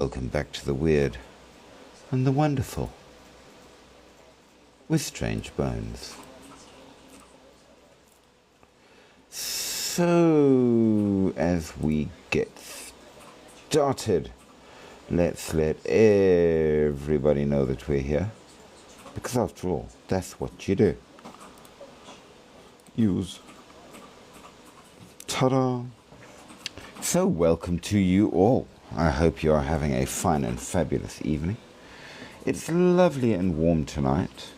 Welcome back to the weird and the wonderful with Strange Bones. So, as we get started, let's let everybody know that we're here, because after all, that's what you do. Use. Ta-da! So, welcome to you all. I hope you are having a fine and fabulous evening. It's lovely and warm tonight.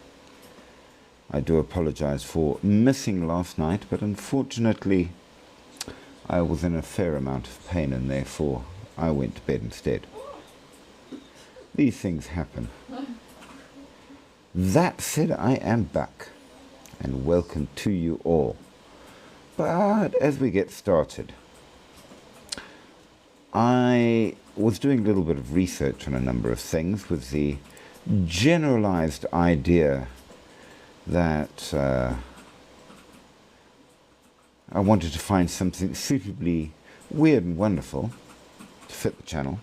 I do apologize for missing last night, but unfortunately I was in a fair amount of pain and therefore I went to bed instead. These things happen. That said, I am back and welcome to you all. But as we get started, I was doing a little bit of research on a number of things with the generalized idea that I wanted to find something suitably weird and wonderful to fit the channel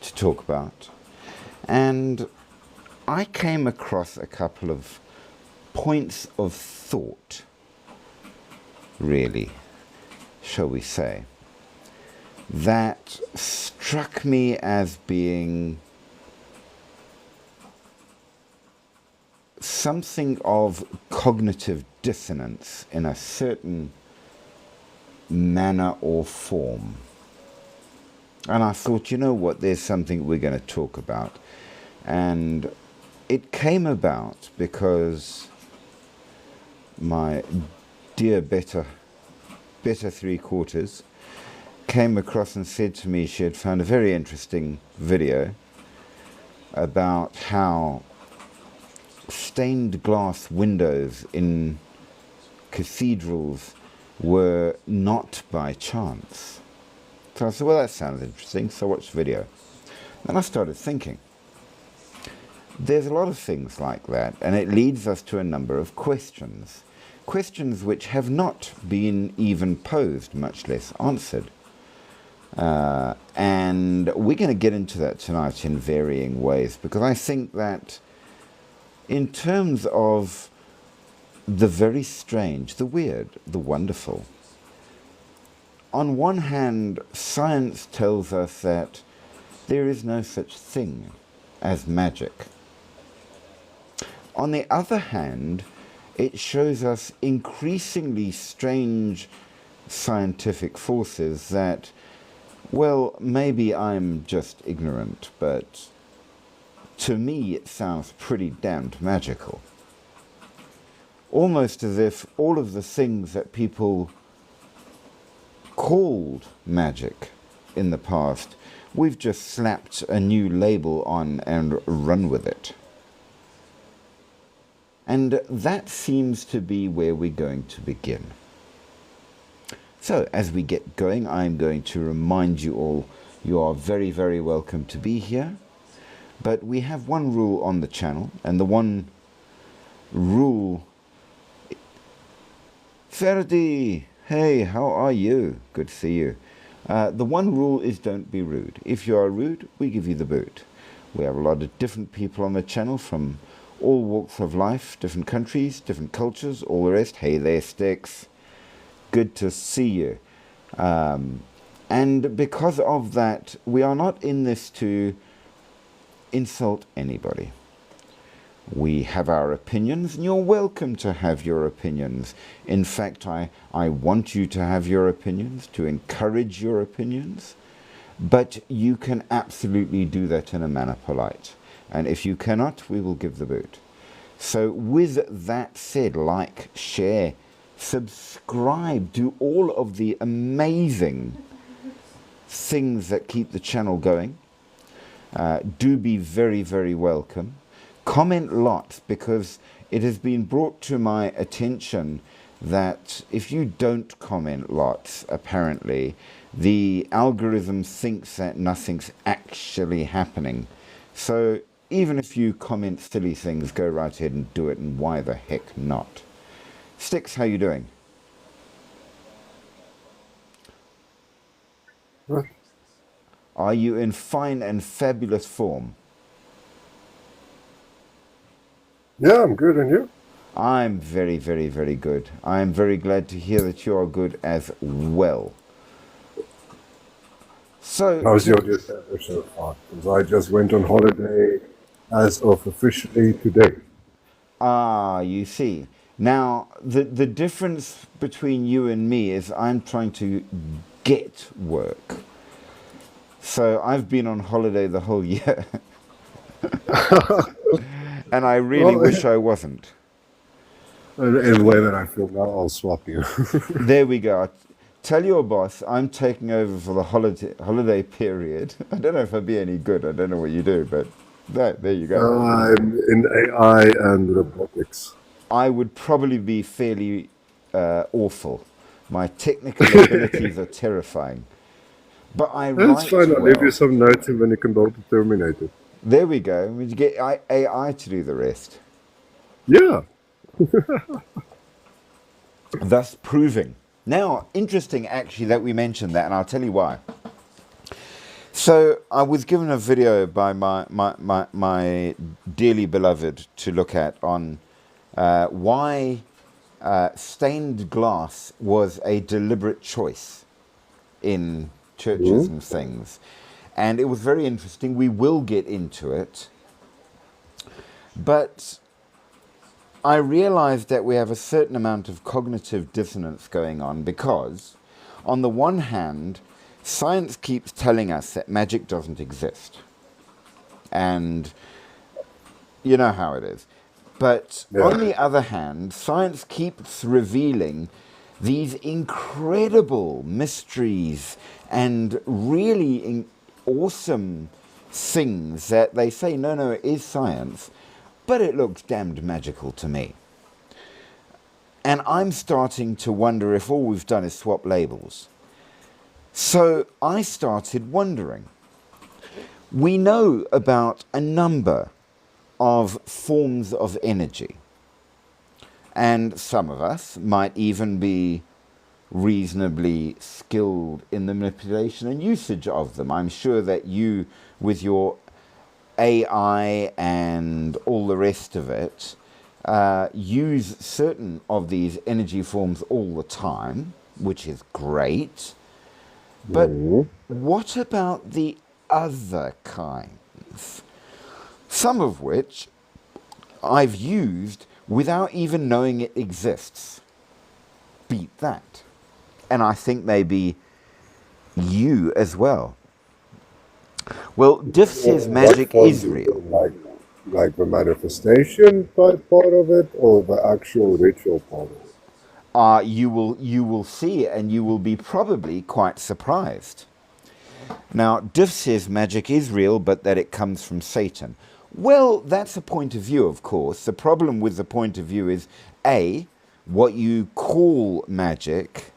to talk about. And I came across a couple of points of thought, really, shall we say, that struck me as being something of cognitive dissonance in a certain manner or form. And I thought, you know what, there's something we're going to talk about. And it came about because my dear better three-quarters came across and said to me she had found a very interesting video about how stained glass windows in cathedrals were not by chance. So I said, well, that sounds interesting, so I watched the video. Then I started thinking, there's a lot of things like that, and it leads us to a number of questions. Questions which have not been even posed, much less answered. And we're going to get into that tonight in varying ways, because I think that in terms of the very strange, the weird, the wonderful, on one hand, science tells us that there is no such thing as magic. On the other hand, it shows us increasingly strange scientific forces that, well, maybe I'm just ignorant, but to me it sounds pretty damned magical. Almost as if all of the things that people called magic in the past, we've just slapped a new label on and run with it. And that seems to be where we're going to begin. So, as we get going, I'm going to remind you all, you are very, very welcome to be here. But we have one rule on the channel, and the one rule... Ferdi! Hey, how are you? Good to see you. The one rule is don't be rude. If you are rude, we give you the boot. We have a lot of different people on the channel from all walks of life, different countries, different cultures, all the rest. Hey there, Sticks. Good to see you. And because of that, we are not in this to insult anybody. We have our opinions, and you're welcome to have your opinions. In fact, I want you to have your opinions, to encourage your opinions, but you can absolutely do that in a manner polite. And if you cannot, we will give the boot. So with that said, like, share, subscribe, do all of the amazing things that keep the channel going. Do be very, very welcome. Comment lots, because it has been brought to my attention that if you don't comment lots, apparently, the algorithm thinks that nothing's actually happening. So even if you comment silly things, go right ahead and do it, and why the heck not? Sticks, how you doing? Are you in fine and fabulous form? Yeah, I'm good, and you? I'm very, very, very good. I'm very glad to hear that you are good as well. So, How's your December so far? Because I just went on holiday as of officially today. you see. Now, the difference between you and me is I'm trying to get work. So I've been on holiday the whole year, and I really Well, wish I wasn't. in the way that I feel now, I'll swap you. There we go. Tell your boss I'm taking over for the holiday period. I don't know if I'd be any good. I don't know what you do, but there you go. I'm in AI and robotics. I would probably be fairly awful. My technical abilities are terrifying. But I That's write fine. I'll leave you well. some notes, and then you can build the Terminator. There we go. We get AI to do the rest, Yeah. thus proving. Now, interesting actually that we mentioned that, and I'll tell you why. So I was given a video by my dearly beloved to look at on why stained glass was a deliberate choice in churches Mhm. and things. And it was very interesting. We will get into it. But I realized that we have a certain amount of cognitive dissonance going on because, on the one hand, science keeps telling us that magic doesn't exist. And you know how it is. But on Yeah. the other hand, science keeps revealing these incredible mysteries and really awesome things that they say, no, it is science, but it looks damned magical to me. And I'm starting to wonder if all we've done is swap labels. So I started wondering. We know about a number of forms of energy. And some of us might even be reasonably skilled in the manipulation and usage of them. I'm sure that you, with your AI and all the rest of it, use certain of these energy forms all the time, which is great. But Mhm. what about the other kinds? Some of which I've used without even knowing it exists. Beat that. And I think maybe you as well. Well, Diff says What magic form is do you real. mean? Like the manifestation part of it, or the actual ritual part of it? You will see and you will be probably quite surprised. Now, Diff says magic is real, but that it comes from Satan. Well, that's a point of view, of course. The problem with the point of view is A, what you call magic,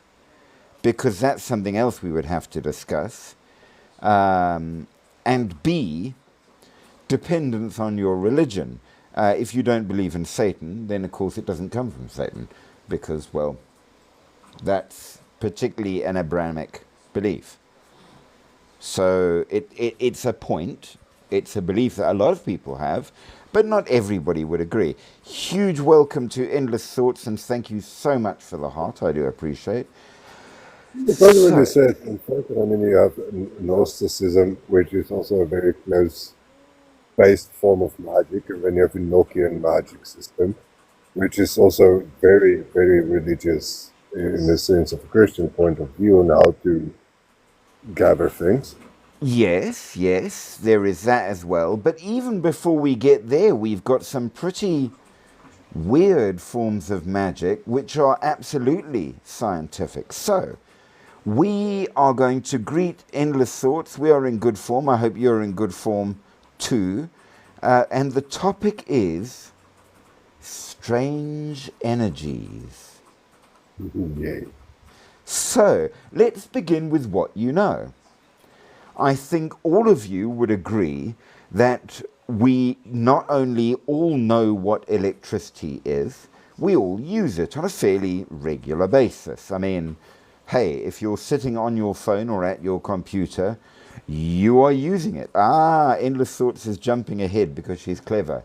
because that's something else we would have to discuss, and B, dependence on your religion. If you don't believe in Satan, then of course it doesn't come from Satan, because, well, that's particularly an Abrahamic belief. So it's a point, it's a belief that a lot of people have, but not everybody would agree. Huge welcome to Endless Thoughts, and thank you so much for the heart, I do appreciate. Because when you So, say it in focus, I mean, you have Gnosticism, which is also a very close based form of magic, and then you have Enochian magic system, which is also very, very religious in the sense of a Christian point of view on how to gather things. yes, there is that as well. But even before we get there, we've got some pretty weird forms of magic which are absolutely scientific. So, we are going to greet Endless Thoughts. We are in good form. I hope you're in good form too. And the topic is strange energies. Yay. So, let's begin with what you know. I think all of you would agree that we not only all know what electricity is, we all use it on a fairly regular basis. I mean, hey, if you're sitting on your phone or at your computer, You are using it. Endless Thoughts is jumping ahead because she's clever.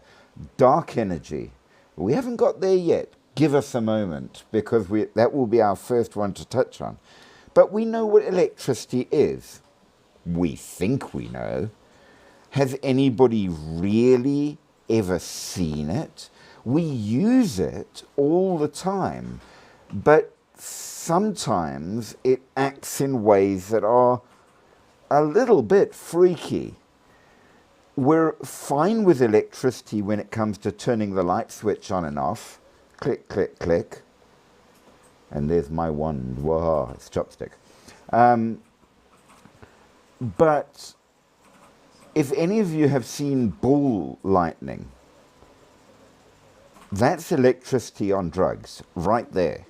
Dark energy. We haven't got there yet. Give us a moment, because that will be our first one to touch on. But we know what electricity is. We think we know. Has anybody really ever seen it? We use it all the time, but sometimes it acts in ways that are a little bit freaky. We're fine with electricity when it comes to turning the light switch on and off. Click, click, click. And there's my wand. Whoa, it's chopstick. But if any of you have seen ball lightning, that's electricity on drugs, right there.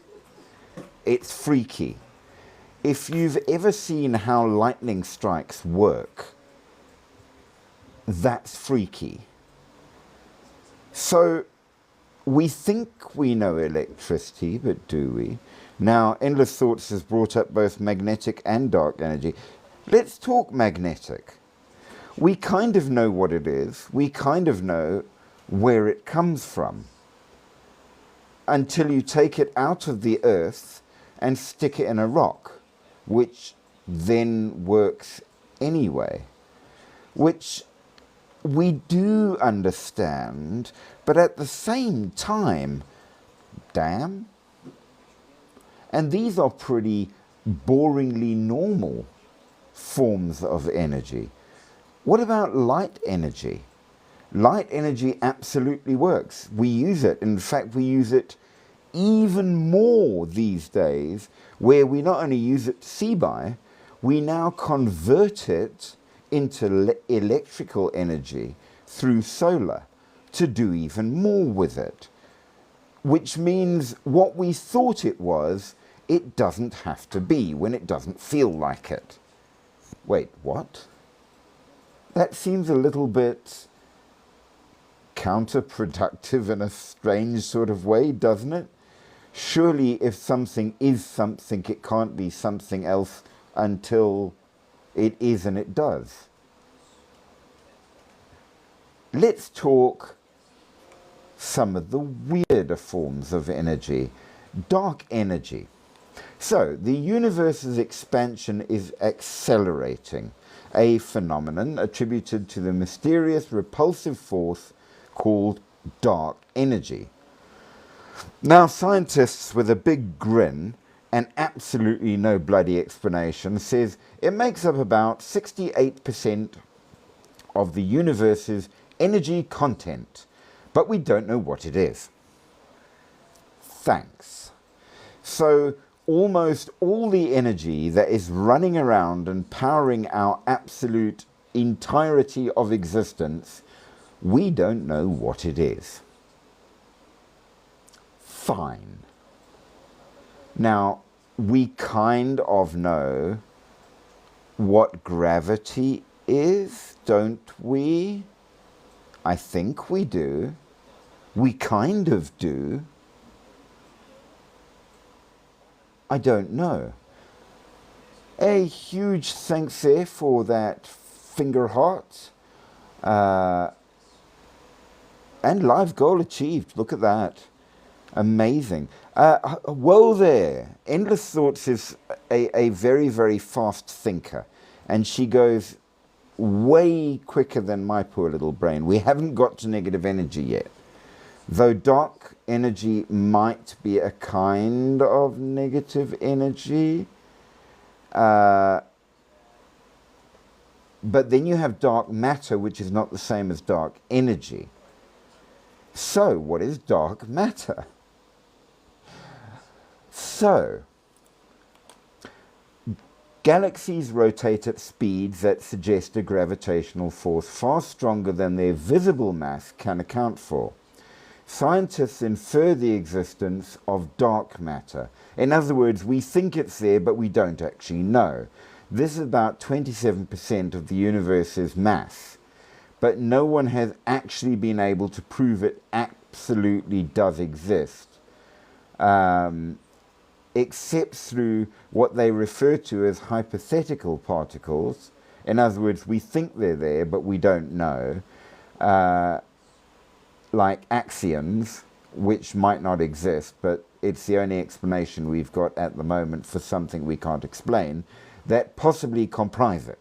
It's freaky. If you've ever seen how lightning strikes work, that's freaky. So we think we know electricity, but do we? Now, Endless Thoughts has brought up both magnetic and dark energy. Let's talk magnetic. We kind of know what it is. We kind of know where it comes from, until you take it out of the earth and stick it in a rock, which then works anyway, which we do understand, but at the same time, damn. And these are pretty boringly normal forms of energy. What about light energy? Light energy absolutely works. We use it. In fact, we use it even more these days, where we not only use it to see by, we now convert it into electrical energy through solar to do even more with it. Which means what we thought it was, it doesn't have to be when it doesn't feel like it. Wait, what? That seems a little bit counterproductive in a strange sort of way, doesn't it? Surely if something is something, it can't be something else until it is and it does. Let's talk some of the weirder forms of energy. Dark energy. So, the universe's expansion is accelerating, a phenomenon attributed to the mysterious repulsive force called dark energy. Now, scientists with a big grin and absolutely no bloody explanation says it makes up about 68% of the universe's energy content, but we don't know what it is. Thanks. So almost all the energy that is running around and powering our absolute entirety of existence, we don't know what it is. Fine. Now, we kind of know what gravity is, don't we? I think we do. We kind of do. I don't know. A huge thanks there for that finger heart. And live goal achieved. Look at that. Amazing. Whoa there. Endless Thoughts is a very, very fast thinker. And she goes way quicker than my poor little brain. We haven't got to negative energy yet. Though dark energy might be a kind of negative energy. But then you have dark matter, which is not the same as dark energy. So, what is dark matter? So, galaxies rotate at speeds that suggest a gravitational force far stronger than their visible mass can account for. Scientists infer the existence of dark matter. In other words, we think it's there, but we don't actually know. This is about 27% of the universe's mass, but no one has actually been able to prove it absolutely does exist, except through what they refer to as hypothetical particles, In other words, we think they're there, but we don't know. Like axioms, which might not exist, but it's the only explanation we've got at the moment for something we can't explain, that possibly comprise it.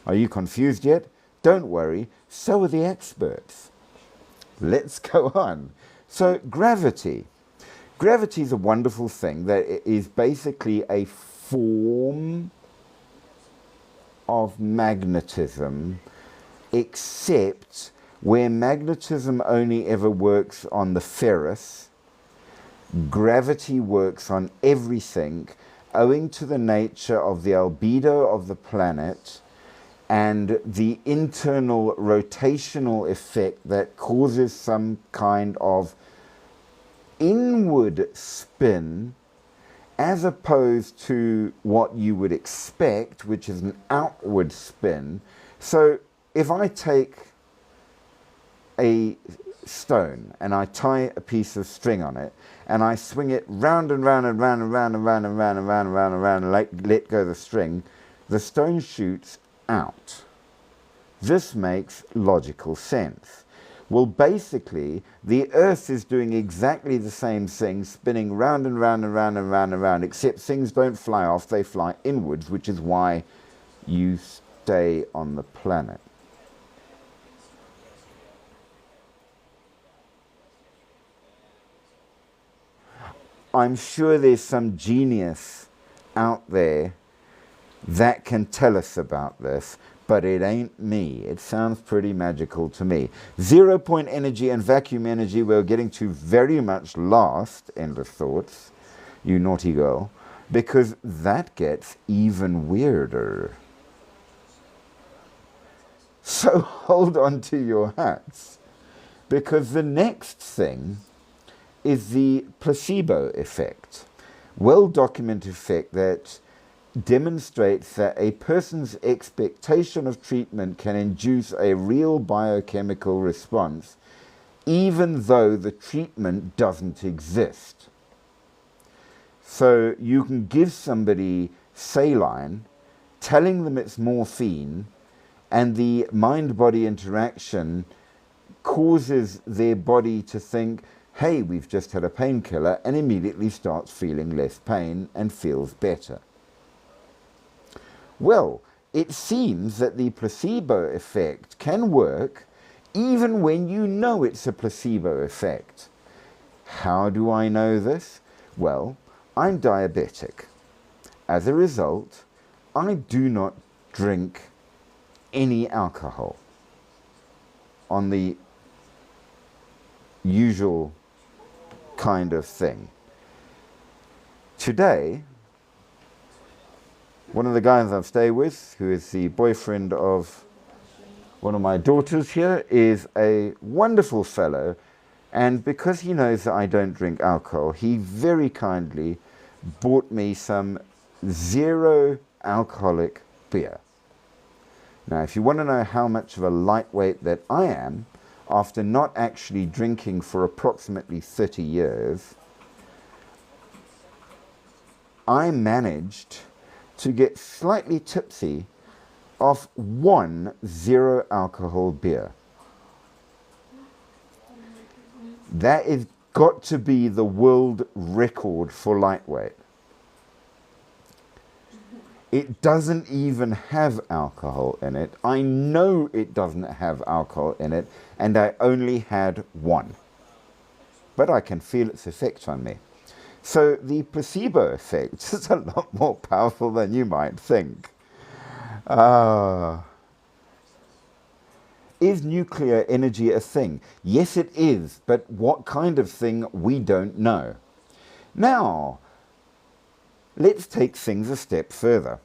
Are you confused yet? Don't worry, so are the experts. Let's go on. So gravity. Gravity is a wonderful thing that is basically a form of magnetism, except where magnetism only ever works on the ferrous, gravity works on everything, owing to the nature of the albedo of the planet and the internal rotational effect that causes some kind of inward spin, as opposed to what you would expect, which is an outward spin. So if I take a stone and I tie a piece of string on it and I swing it round and round and round and round and round and round and round and round and round and let go of the string, the stone shoots out. This makes logical sense. Well, basically, the Earth is doing exactly the same thing, spinning round and round and round and round and round, except things don't fly off, they fly inwards, which is why you stay on the planet. I'm sure there's some genius out there that can tell us about this, but it ain't me. It sounds pretty magical to me. 0 point energy and vacuum energy we're getting to very much last, end of thoughts, you naughty girl, because that gets even weirder. So hold on to your hats, because the next thing is the placebo effect. Well-documented effect that demonstrates that a person's expectation of treatment can induce a real biochemical response even though the treatment doesn't exist. So you can give somebody saline, telling them it's morphine, and the mind-body interaction causes their body to think, hey, we've just had a painkiller, and immediately starts feeling less pain and feels better. Well, it seems that the placebo effect can work even when you know it's a placebo effect. How do I know this? Well, I'm diabetic. As a result, I do not drink any alcohol on the usual kind of thing. Today, one of the guys I stay with, who is the boyfriend of one of my daughters here, is a wonderful fellow, and because he knows that I don't drink alcohol, he very kindly bought me some zero alcoholic beer. Now, if you want to know how much of a lightweight that I am, after not actually drinking for approximately 30 years, I managed to get slightly tipsy off one zero alcohol beer. That has got to be the world record for lightweight. It doesn't even have alcohol in it. I know it doesn't have alcohol in it, and I only had one. But I can feel its effect on me. So the placebo effect is a lot more powerful than you might think. Is nuclear energy a thing? Yes, it is, but what kind of thing, we don't know. Now, let's take things a step further.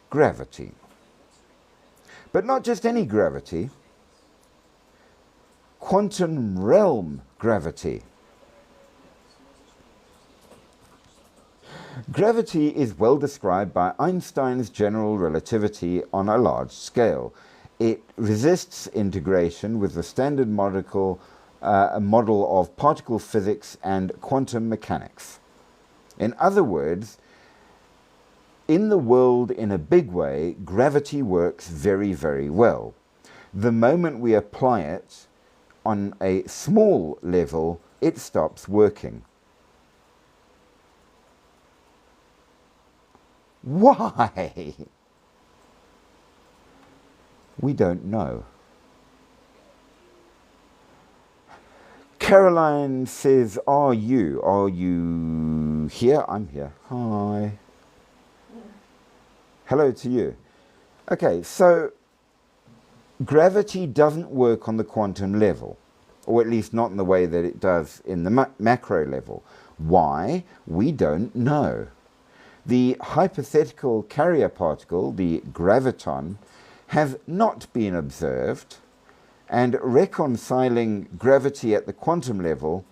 Gravity. But not just any gravity. Quantum realm gravity. Gravity is well described by Einstein's general relativity on a large scale. It resists integration with the standard model of particle physics and quantum mechanics. In other words, in the world in a big way, gravity works very, very well. The moment we apply it on a small level, it stops working. Why? We don't know. Caroline says, are you here? I'm here. Hi. Hello to you. Okay, so gravity doesn't work on the quantum level, or at least not in the way that it does in the macro level. Why? We don't know. The hypothetical carrier particle, the graviton, has not been observed, and reconciling gravity at the quantum level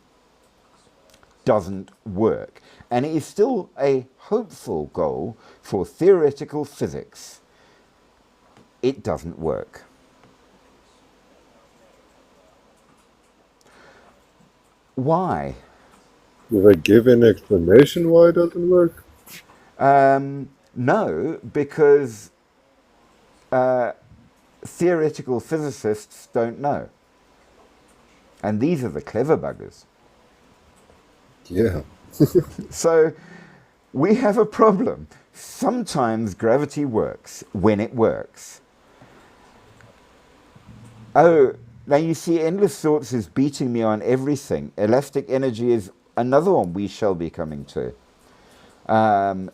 doesn't work. And it is still a hopeful goal for theoretical physics. It doesn't work. Why? Did I give an explanation why it doesn't work? No, because theoretical physicists don't know. And these are the clever buggers. Yeah. So we have a problem. Sometimes gravity works when it works. Oh, now you see, Endless Thoughts is beating me on everything. Elastic energy is another one we shall be coming to.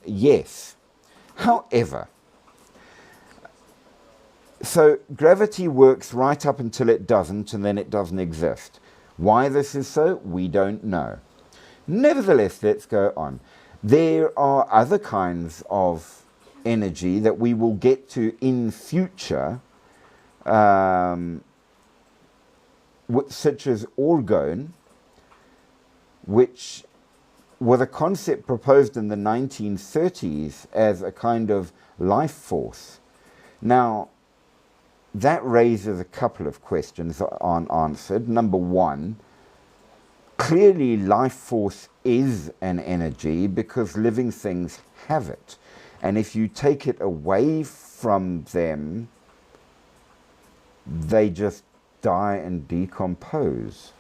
Yes. However, so gravity works right up until it doesn't, and then it doesn't exist. Why this is so, we don't know. Nevertheless, let's go on. There are other kinds of energy that we will get to in future, such as orgone, which was a concept proposed in the 1930s as a kind of life force. Now, that raises a couple of questions that aren't answered. Number one, clearly life force is an energy because living things have it. And if you take it away from them, they just die and decompose.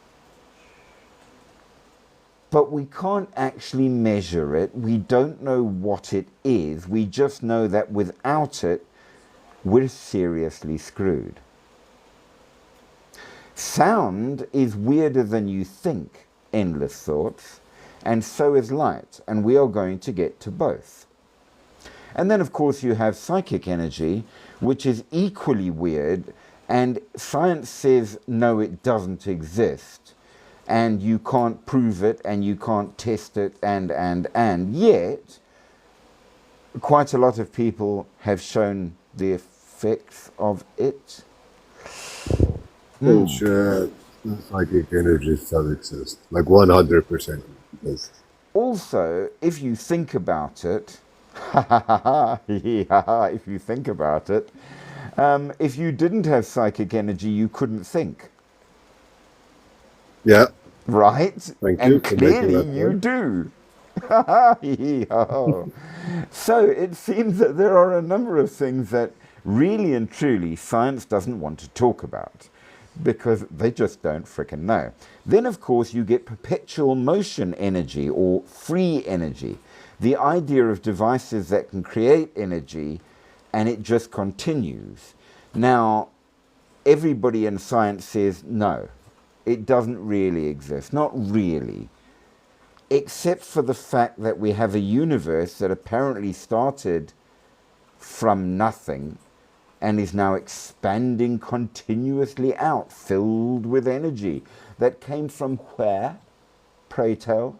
But we can't actually measure it. We don't know what it is. We just know that without it, we're seriously screwed. Sound is weirder than you think, Endless Thoughts, and so is light, and we are going to get to both. And then, of course, you have psychic energy, which is equally weird, and science says, no, it doesn't exist, and you can't prove it, and you can't test it, and yet, quite a lot of people have shown the effects of it. Which psychic energy still exists, like 100% exists. Also, if you think about it, if you think about it, if you didn't have psychic energy, you couldn't think. Yeah. Right? Thank you and for clearly making that you do. So it seems that there are a number of things that really and truly science doesn't want to talk about because they just don't frickin' know. Then, of course, you get perpetual motion energy or free energy. The idea of devices that can create energy and it just continues. Now, everybody in science says no, it doesn't really exist. Not really. Except for the fact that we have a universe that apparently started from nothing and is now expanding continuously out, filled with energy that came from where, pray tell?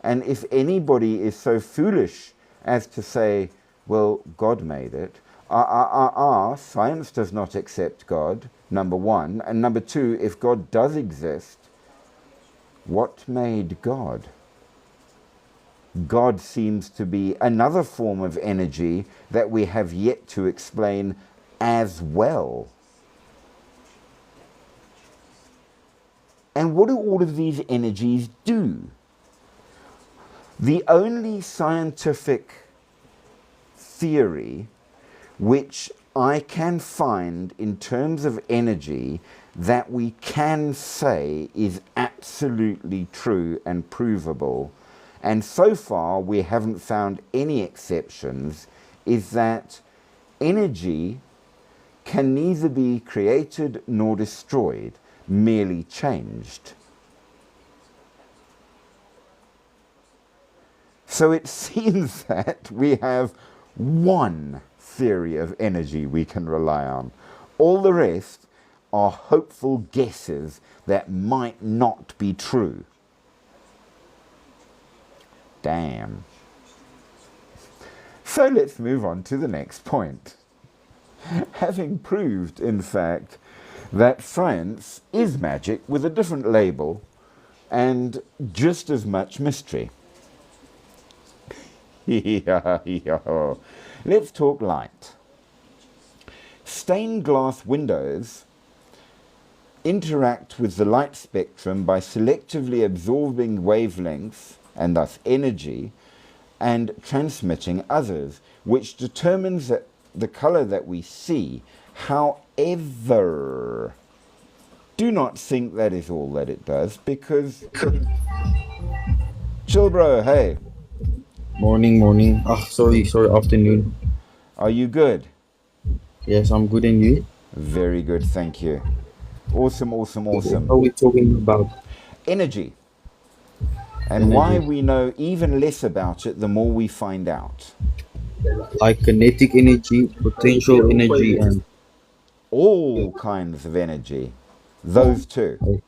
And if anybody is so foolish as to say, well, God made it, science does not accept God, number one. And number two, if God does exist, what made God? God seems to be another form of energy that we have yet to explain as well. And what do all of these energies do? The only scientific theory which I can find in terms of energy that we can say is absolutely true and provable, and so far we haven't found any exceptions, is that energy can neither be created nor destroyed, merely changed. So it seems that we have one theory of energy we can rely on. All the rest are hopeful guesses that might not be true. Damn. So let's move on to the next point. Having proved, in fact, that science is magic with a different label and just as much mystery. Let's talk light. Stained glass windows interact with the light spectrum by selectively absorbing wavelengths and thus energy and transmitting others, which determines that the color that we see. However, do not think that is all that it does, because chill bro, hey, Morning. Sorry, afternoon. are you good? Yes, I'm good, and you? Very good, thank you. Awesome. What are we talking about? Energy. And why we know even less about it the more we find out. Like kinetic energy, potential energy, and All kinds of energy. Those two.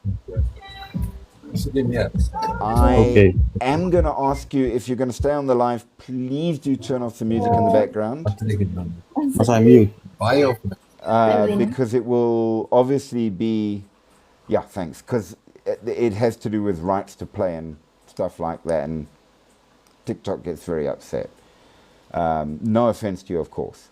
I okay. am going to ask you, if you're going to stay on the live, please do turn off the music in the background. As I'm mute. Because it will obviously be, yeah, thanks, because it has to do with rights to play and stuff like that, and TikTok gets very upset. No offense to you, of course.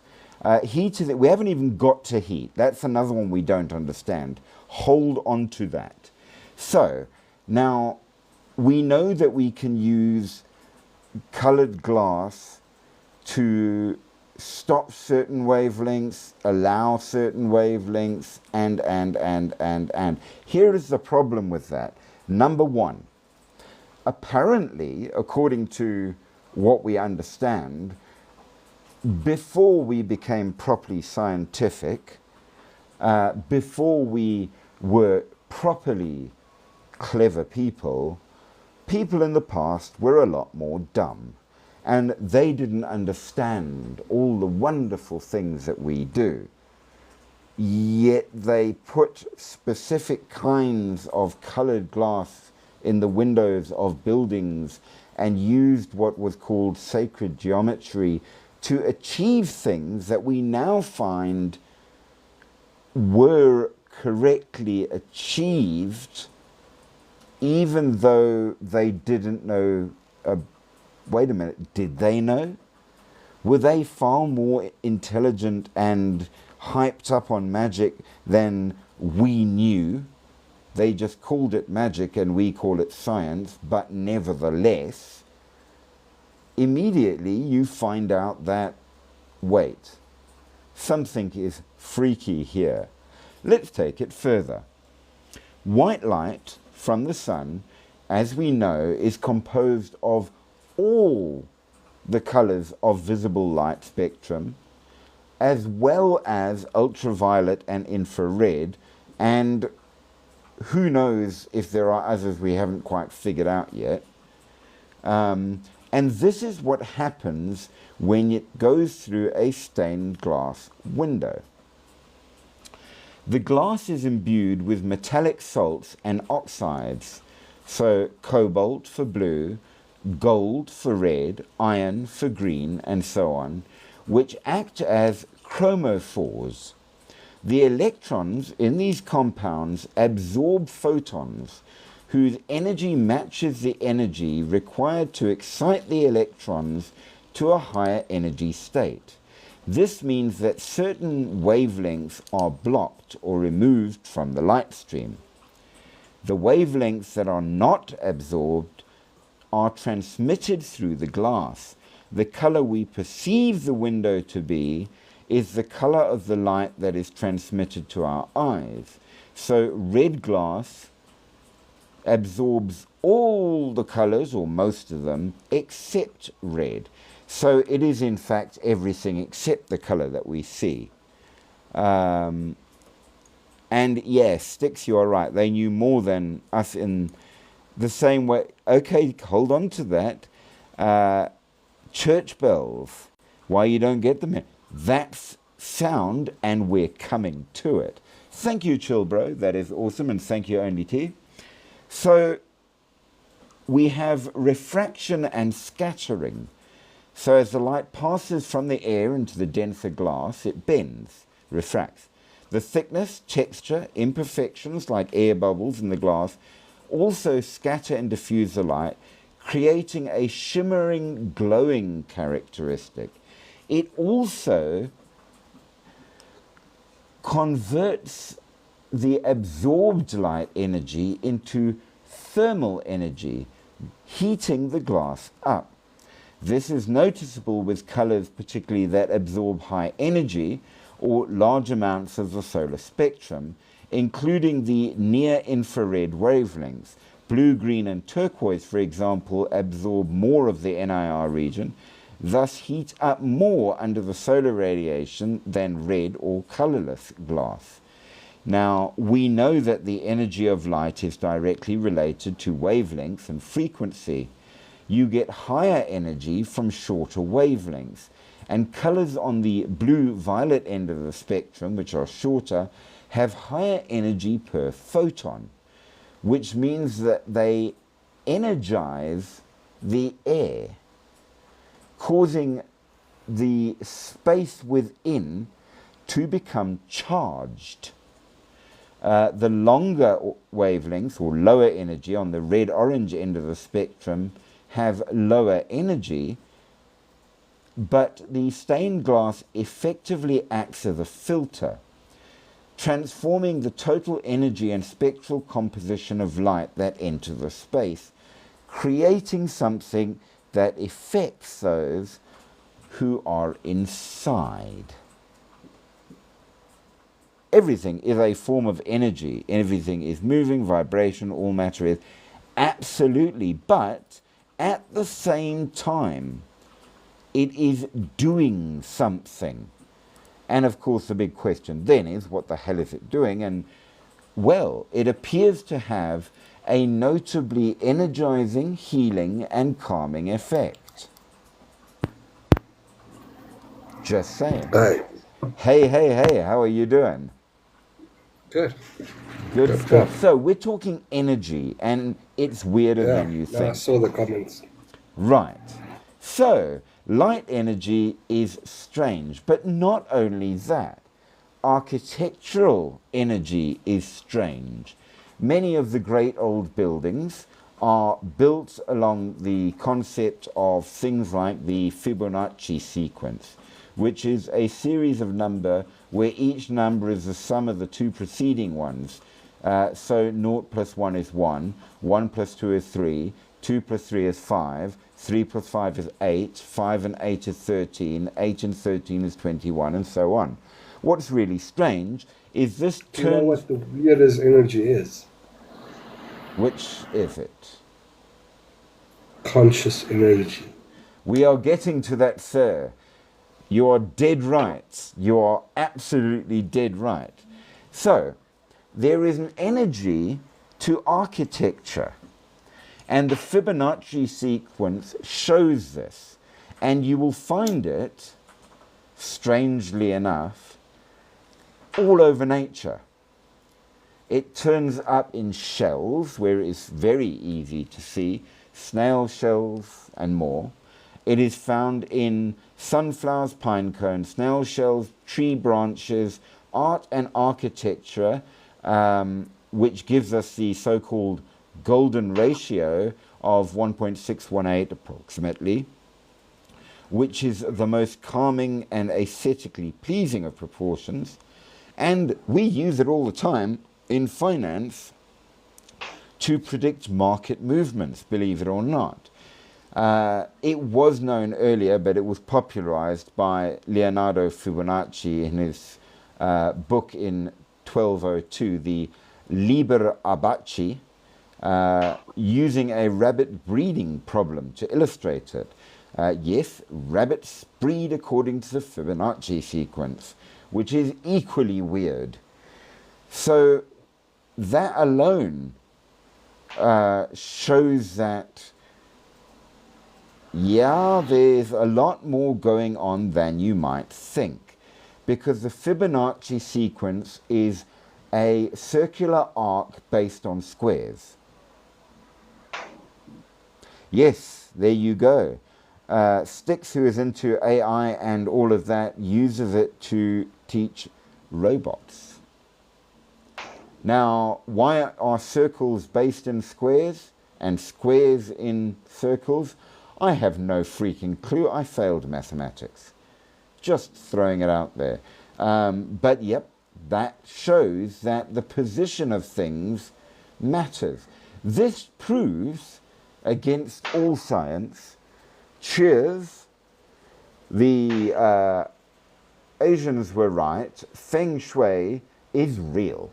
Heat is, we haven't even got to heat. That's another one we don't understand. Hold on to that. So, now, we know that we can use colored glass to stop certain wavelengths, allow certain wavelengths, and. Here is the problem with that. Number one, apparently, according to what we understand, before we became properly scientific, before we were properly clever people in the past were a lot more dumb. And they didn't understand all the wonderful things that we do. Yet they put specific kinds of colored glass in the windows of buildings and used what was called sacred geometry to achieve things that we now find were correctly achieved, even though they didn't know. Wait a minute, did they know? Were they far more intelligent and hyped up on magic than we knew? They just called it magic and we call it science, but nevertheless, immediately you find out that, wait, something is freaky here. Let's take it further. White light from the sun, as we know, is composed of all the colors of visible light spectrum, as well as ultraviolet and infrared, and who knows if there are others we haven't quite figured out yet. And this is what happens when it goes through a stained glass window. The glass is imbued with metallic salts and oxides, so cobalt for blue, gold for red, iron for green, and so on, which act as chromophores. The electrons in these compounds absorb photons whose energy matches the energy required to excite the electrons to a higher energy state. This means that certain wavelengths are blocked or removed from the light stream. The wavelengths that are not absorbed are transmitted through the glass. The color we perceive the window to be is the color of the light that is transmitted to our eyes. So red glass absorbs all the colors, or most of them, except red. So it is in fact everything except the color that we see. And yes, Styx, you are right. They knew more than us in the same way. Okay, hold on to that. Church bells, why you don't get them? That's sound, and we're coming to it. Thank you, Chilbro. That is awesome, and thank you, Only T. So we have refraction and scattering. So as the light passes from the air into the denser glass, it bends, refracts. The thickness, texture, imperfections like air bubbles in the glass also scatter and diffuse the light, creating a shimmering, glowing characteristic. It also converts the absorbed light energy into thermal energy, heating the glass up. This is noticeable with colors particularly that absorb high energy or large amounts of the solar spectrum, including the near-infrared wavelengths. Blue, green, and turquoise, for example, absorb more of the NIR region, thus heat up more under the solar radiation than red or colorless glass. Now, we know that the energy of light is directly related to wavelength and frequency. You get higher energy from shorter wavelengths, and colors on the blue-violet end of the spectrum, which are shorter, have higher energy per photon, which means that they energize the air, causing the space within to become charged. The longer wavelengths, or lower energy, on the red-orange end of the spectrum have lower energy, but the stained glass effectively acts as a filter, transforming the total energy and spectral composition of light that enter the space, creating something that affects those who are inside. Everything is a form of energy. Everything is moving, vibration, all matter is. Absolutely. But at the same time, it is doing something. And of course, the big question then is, what the hell is it doing? And, well, it appears to have a notably energizing, healing, and calming effect. Just saying. Hey. Hey, how are you doing? Good. Good stuff. So we're talking energy, and it's weirder than you I think. saw the comments. Right. So light energy is strange, but not only that. Architectural energy is strange. Many of the great old buildings are built along the concept of things like the Fibonacci sequence, which is a series of number where each number is the sum of the two preceding ones. So 0 plus 1 is 1, 1 plus 2 is 3, 2 plus 3 is 5, 3 plus 5 is 8, 5 and 8 is 13, 8 and 13 is 21, and so on. What's really strange is this Do you know what the weirdest energy is? Which is it? Conscious energy. We are getting to that, sir. You are dead right. You are absolutely dead right. So, there is an energy to architecture. And the Fibonacci sequence shows this. And you will find it, strangely enough, all over nature. It turns up in shells, where it is very easy to see, snail shells and more. It is found in sunflowers, pine cones, snail shells, tree branches, art and architecture, which gives us the so-called golden ratio of 1.618 approximately, which is the most calming and aesthetically pleasing of proportions. And we use it all the time in finance to predict market movements, believe it or not. It was known earlier, but it was popularized by Leonardo Fibonacci in his book in 1202, the Liber Abaci, using a rabbit breeding problem to illustrate it. Yes, rabbits breed according to the Fibonacci sequence, which is equally weird. So that alone shows that, yeah, there's a lot more going on than you might think, because the Fibonacci sequence is a circular arc based on squares. Yes, there you go. Styx, who is into AI and all of that, uses it to teach robots. Now, why are circles based in squares and squares in circles? I have no freaking clue. I failed mathematics. Just throwing it out there. But yep, that shows that the position of things matters. This proves, against all science, cheers, the Asians were right, Feng Shui is real.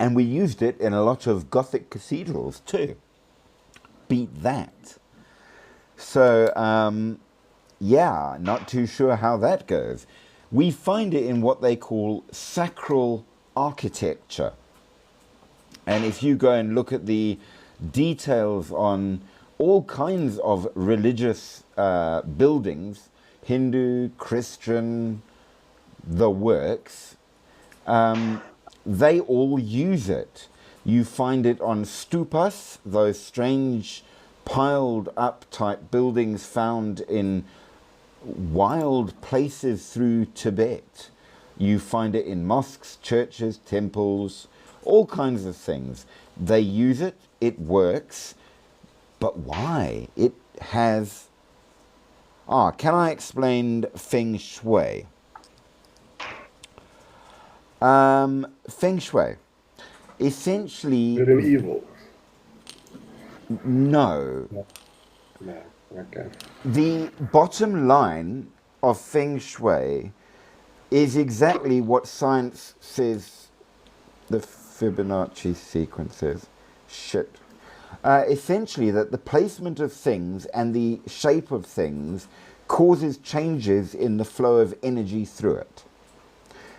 And we used it in a lot of Gothic cathedrals too. Beat that. So, yeah, not too sure how that goes. We find it in what they call sacral architecture. And if you go and look at the details on all kinds of religious buildings, Hindu, Christian, the works, they all use it. You find it on stupas, those strange piled up type buildings found in wild places through Tibet. You find it in mosques, churches, temples, all kinds of things. They use it, it works, but why? It has... can I explain Feng Shui? Feng Shui. Essentially... Good and evil. No. No. Okay. The bottom line of Feng Shui is exactly what science says the Fibonacci sequence says. Shit. Essentially that the placement of things and the shape of things causes changes in the flow of energy through it.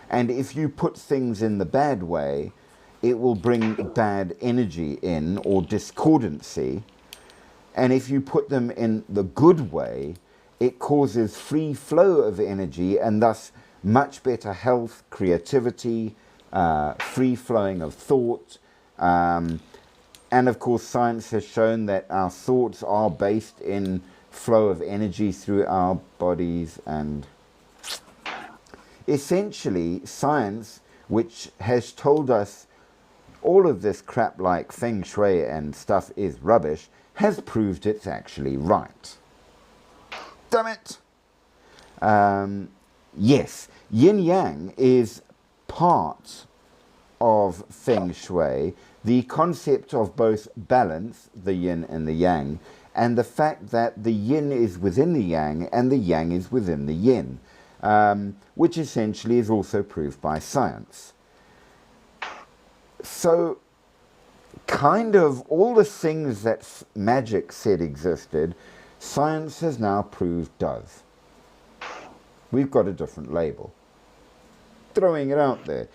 And if you put things in the bad way, it will bring bad energy in, or discordancy. And if you put them in the good way, it causes free flow of energy and thus much better health, creativity, free flowing of thought. And of course, science has shown that our thoughts are based in flow of energy through our bodies. And essentially, science, which has told us all of this crap like Feng Shui and stuff is rubbish, has proved it's actually right. Damn it! Yes, yin-yang is part of Feng Shui, the concept of both balance, the yin and the yang, and the fact that the yin is within the yang and the yang is within the yin, which essentially is also proved by science. So, kind of all the things that magic said existed, science has now proved does. We've got a different label. Throwing it out there.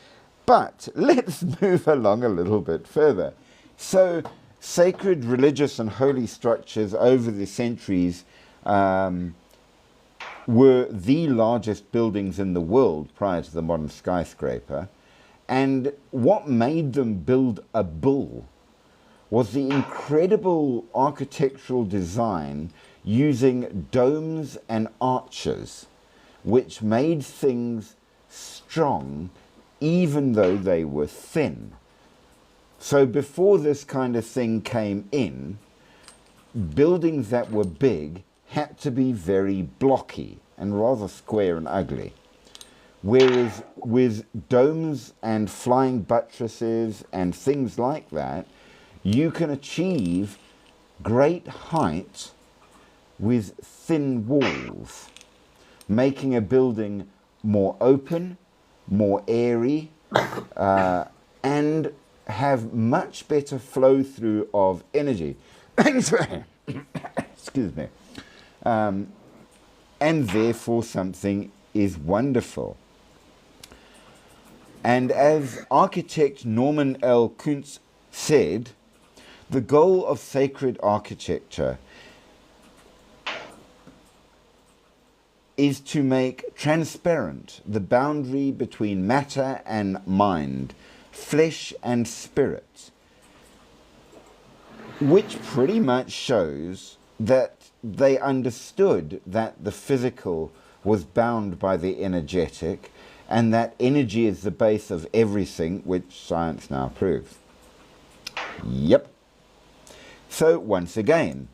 But let's move along a little bit further. So, sacred, religious and holy structures over the centuries were the largest buildings in the world prior to the modern skyscraper. And what made them build a bull was the incredible architectural design using domes and arches, which made things strong even though they were thin. So before this kind of thing came in, buildings that were big had to be very blocky and rather square and ugly, Whereas with domes and flying buttresses and things like that, you can achieve great height with thin walls, making a building more open, more airy, and have much better flow through of energy. Excuse me. And therefore something is wonderful. And as architect Norman L. Kuntz said, the goal of sacred architecture is to make transparent the boundary between matter and mind, flesh and spirit, which pretty much shows that they understood that the physical was bound by the energetic, and that energy is the base of everything, which science now proves. Yep. So once again,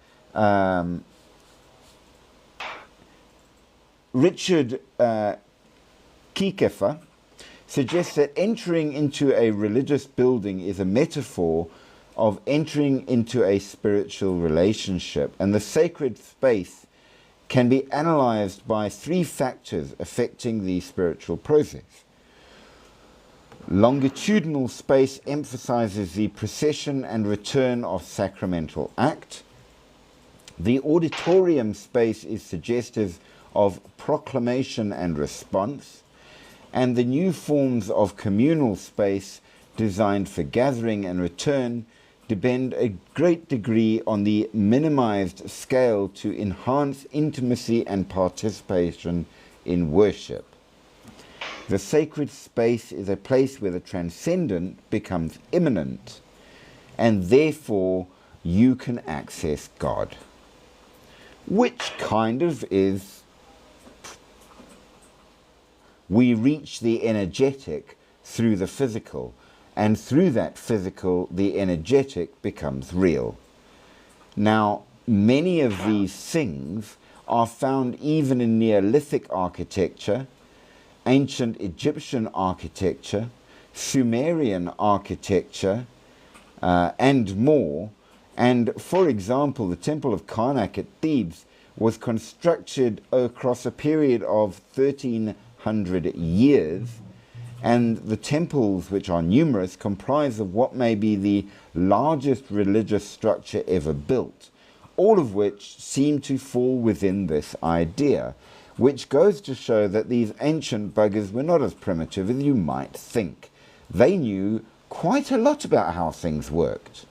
Richard Kiekefer suggests that entering into a religious building is a metaphor of entering into a spiritual relationship, and the sacred space can be analyzed by three factors affecting the spiritual process. Longitudinal space emphasizes the procession and return of sacramental act. The auditorium space is suggestive of proclamation and response, and the new forms of communal space designed for gathering and return depend a great degree on the minimized scale to enhance intimacy and participation in worship. The sacred space is a place where the transcendent becomes immanent, and therefore you can access God, which kind of is, we reach the energetic through the physical, and through that physical, the energetic becomes real. Now, many of these things are found even in Neolithic architecture, ancient Egyptian architecture, Sumerian architecture, and more. And for example, the Temple of Karnak at Thebes was constructed across a period of 1300 years, and the temples, which are numerous, comprise of what may be the largest religious structure ever built, all of which seem to fall within this idea, which goes to show that these ancient buggers were not as primitive as you might think. They knew quite a lot about how things worked.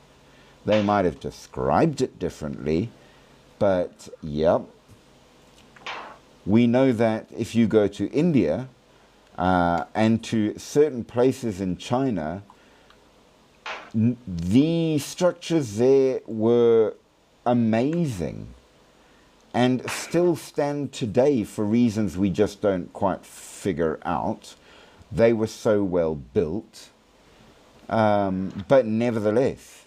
They might have described it differently, but yep. We know that if you go to India, and to certain places in China, the structures there were amazing and still stand today for reasons we just don't quite figure out. They were so well built, but nevertheless,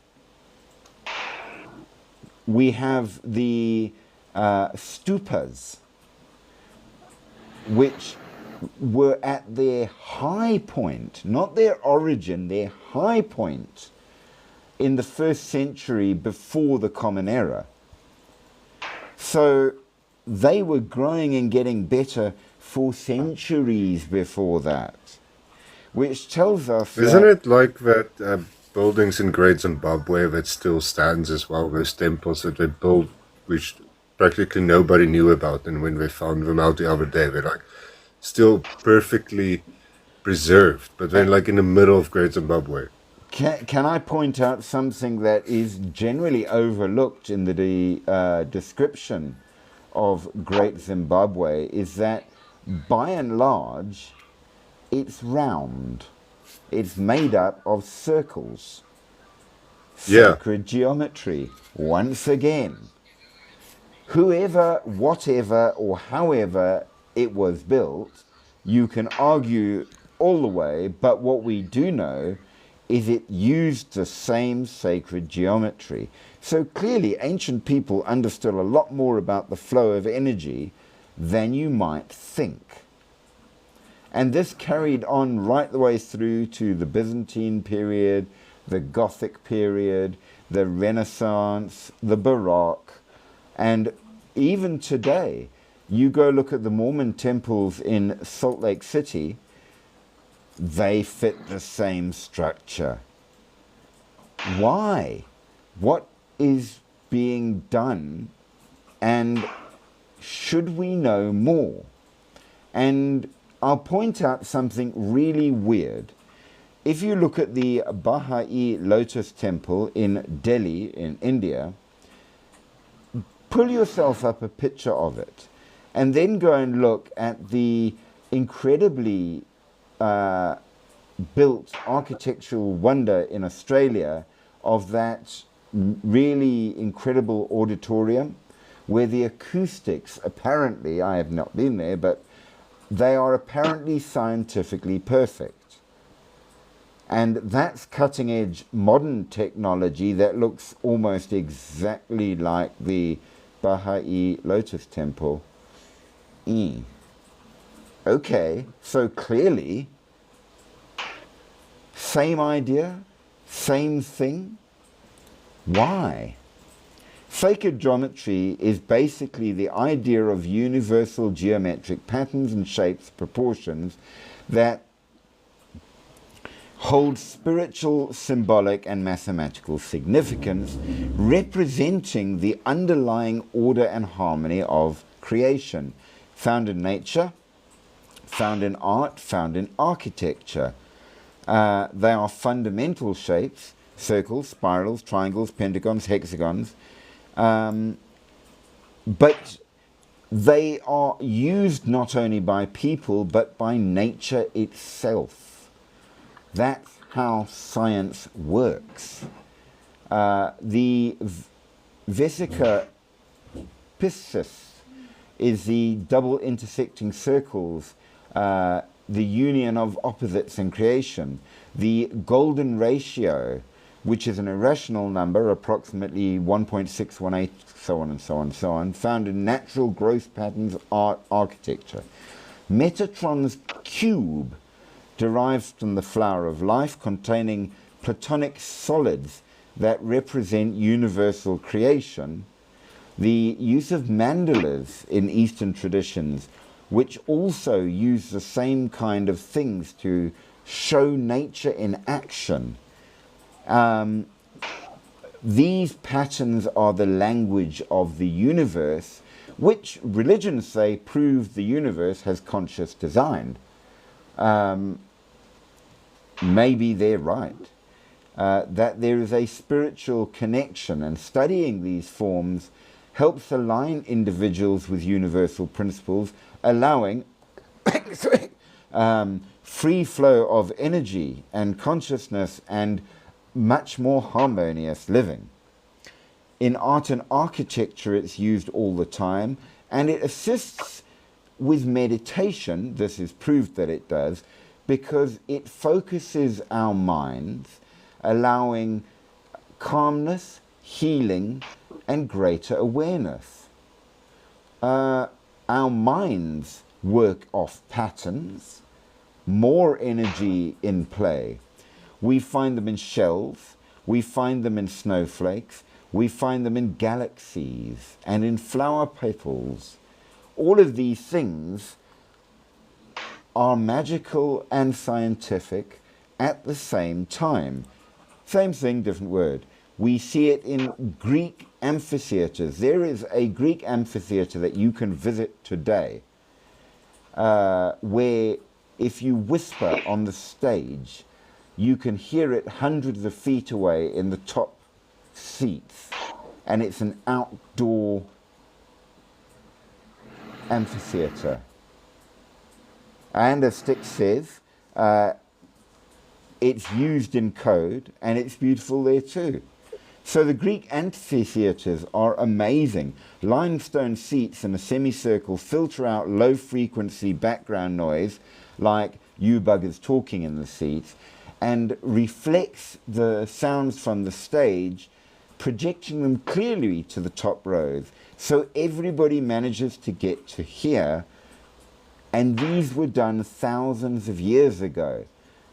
we have the stupas, which were at their high point, not their origin, their high point in the 1st century before the Common Era. So they were growing and getting better for centuries before that, which tells us Isn't it like that buildings in Great Zimbabwe that still stands as well, those temples that they built, which practically nobody knew about, and when they found them out the other day, they're like, still perfectly preserved, but then like in the middle of Great Zimbabwe. Can I point out something that is generally overlooked in the description of Great Zimbabwe, is that by and large it's round. It's made up of circles. Sacred geometry, once again. Whoever, whatever, or however it was built, you can argue all the way, but what we do know is it used the same sacred geometry. So clearly ancient people understood a lot more about the flow of energy than you might think. And this carried on right the way through to the Byzantine period, the Gothic period, the Renaissance, the Baroque, and even today. You go look at the Mormon temples in Salt Lake City, they fit the same structure. Why? What is being done, and should we know more? And I'll point out something really weird. If you look at the Baha'i Lotus Temple in Delhi, in India, pull yourself up a picture of it, and then go and look at the incredibly built architectural wonder in Australia of that really incredible auditorium, where the acoustics, apparently, I have not been there, but they are apparently scientifically perfect. And that's cutting edge modern technology that looks almost exactly like the Baha'i Lotus Temple. Okay, so clearly, same idea, same thing. Why? Sacred geometry is basically the idea of universal geometric patterns and shapes, proportions that hold spiritual, symbolic, and mathematical significance, representing the underlying order and harmony of creation, found in nature, found in art, found in architecture. They are fundamental shapes: circles, spirals, triangles, pentagons, hexagons. But they are used not only by people, but by nature itself. That's how science works. The Vesica Piscis is the double intersecting circles, the union of opposites in creation. The golden ratio, which is an irrational number, approximately 1.618, so on and so on and so on, found in natural growth patterns, art, architecture. Metatron's cube, derived from the flower of life, containing platonic solids that represent universal creation. The use of mandalas in Eastern traditions, which also use the same kind of things to show nature in action. These patterns are the language of the universe, which religions say prove the universe has conscious design. Maybe they're right. That there is a spiritual connection, and studying these forms helps align individuals with universal principles, allowing free flow of energy and consciousness and much more harmonious living. In art and architecture, it's used all the time, and it assists with meditation. This is proved that it does, because it focuses our minds, allowing calmness, healing, and greater awareness. Our minds work off patterns, more energy in play. We find them in shells, we find them in snowflakes, we find them in galaxies and in flower petals. All of these things are magical and scientific at the same time. Same thing, different word. We see it in Greek amphitheaters. There is a Greek amphitheater that you can visit today, where if you whisper on the stage, you can hear it hundreds of feet away in the top seats, and it's an outdoor amphitheater. And as Styx says, it's used in code, and it's beautiful there too. So the Greek amphitheaters are amazing. Limestone seats in a semicircle filter out low-frequency background noise, like you buggers talking in the seats, and reflects the sounds from the stage, projecting them clearly to the top rows. So everybody manages to get to hear And these were done thousands of years ago.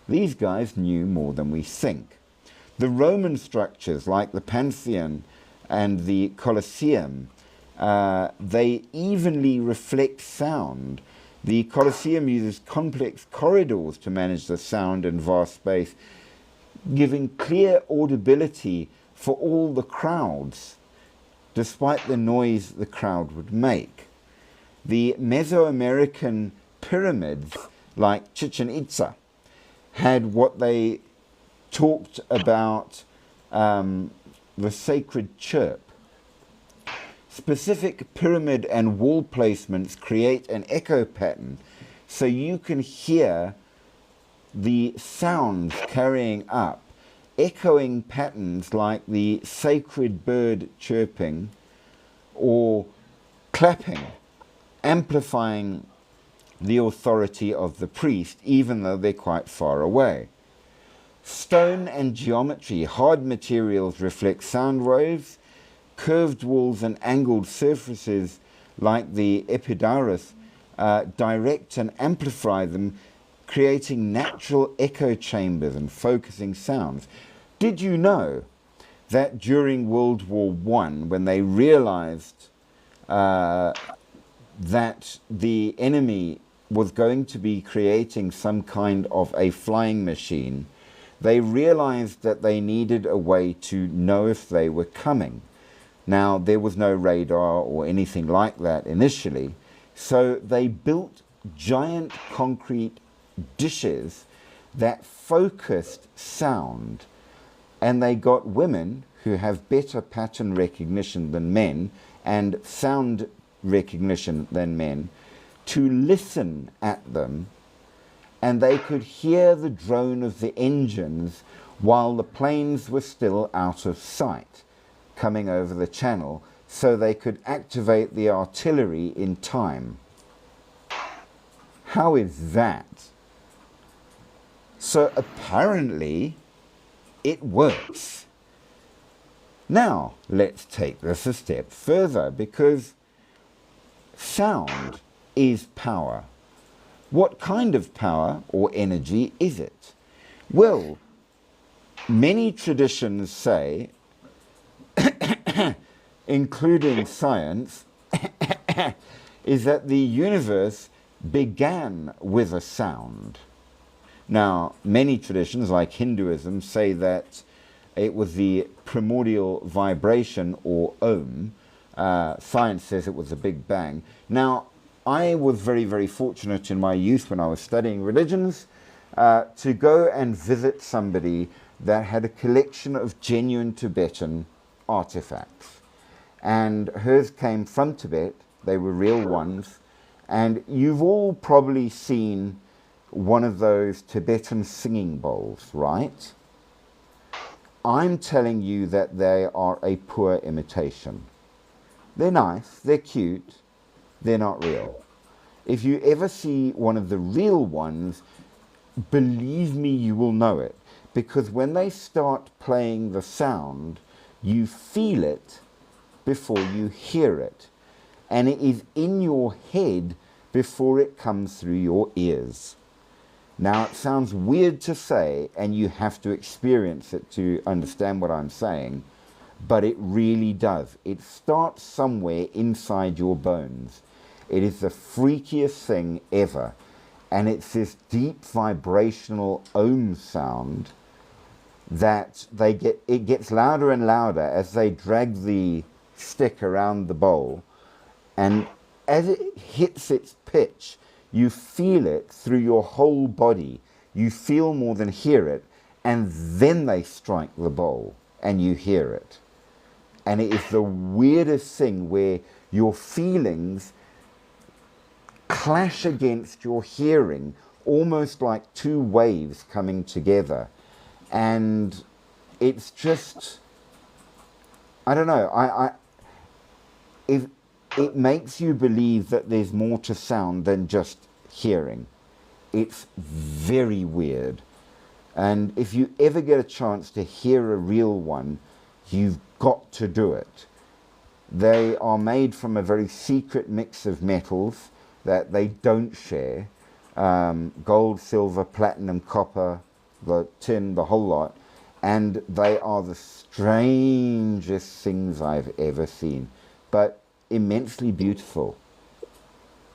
These guys knew more than we think. The Roman structures like the Pantheon and the Colosseum, they evenly reflect sound. The Colosseum uses complex corridors to manage the sound in vast space, giving clear audibility for all the crowds, despite the noise the crowd would make. The Mesoamerican pyramids, like Chichen Itza, had what they talked about the sacred chirp. Specific pyramid and wall placements create an echo pattern so you can hear the sounds carrying up, echoing patterns like the sacred bird chirping or clapping, amplifying the authority of the priest, even though they're quite far away. Stone and geometry, hard materials reflect sound waves. Curved walls and angled surfaces like the epidaurus direct and amplify them, creating natural echo chambers and focusing sounds. Did you know that during World War I, when they realized that the enemy was going to be creating some kind of a flying machine, they realized that they needed a way to know if they were coming. Now, there was no radar or anything like that initially, so they built giant concrete dishes that focused sound, and they got women who have better pattern recognition than men and sound recognition than men to listen at them, and they could hear the drone of the engines while the planes were still out of sight coming over the channel, so they could activate the artillery in time. How is that? So apparently it works. Now let's take this a step further, because sound is power. What kind of power or energy is it? Well, many traditions say, including science, is that the universe began with a sound. Now, many traditions, like Hinduism, say that it was the primordial vibration, or Om. Science says it was a Big Bang. Now, I was very, very fortunate in my youth when I was studying religions to go and visit somebody that had a collection of genuine Tibetan artifacts. And hers came from Tibet. They were real ones. And you've all probably seen one of those Tibetan singing bowls, right? I'm telling you that they are a poor imitation. They're nice, they're cute, they're not real. If you ever see one of the real ones, believe me, you will know it. Because when they start playing the sound, you feel it before you hear it. And it is in your head before it comes through your ears. Now, it sounds weird to say, and you have to experience it to understand what I'm saying, but it really does. It starts somewhere inside your bones. It is the freakiest thing ever. And it's this deep vibrational Om sound that it gets louder and louder as they drag the stick around the bowl. And as it hits its pitch, you feel it through your whole body. You feel more than hear it. And then they strike the bowl and you hear it. And it is the weirdest thing where your feelings clash against your hearing, almost like two waves coming together. And it's just, I don't know, it makes you believe that there's more to sound than just hearing. It's very weird. And if you ever get a chance to hear a real one, you've got to do it. They are made from a very secret mix of metals. that they don't share. Gold, silver, platinum, copper, the tin, the whole lot. And they are the strangest things I've ever seen. But immensely beautiful.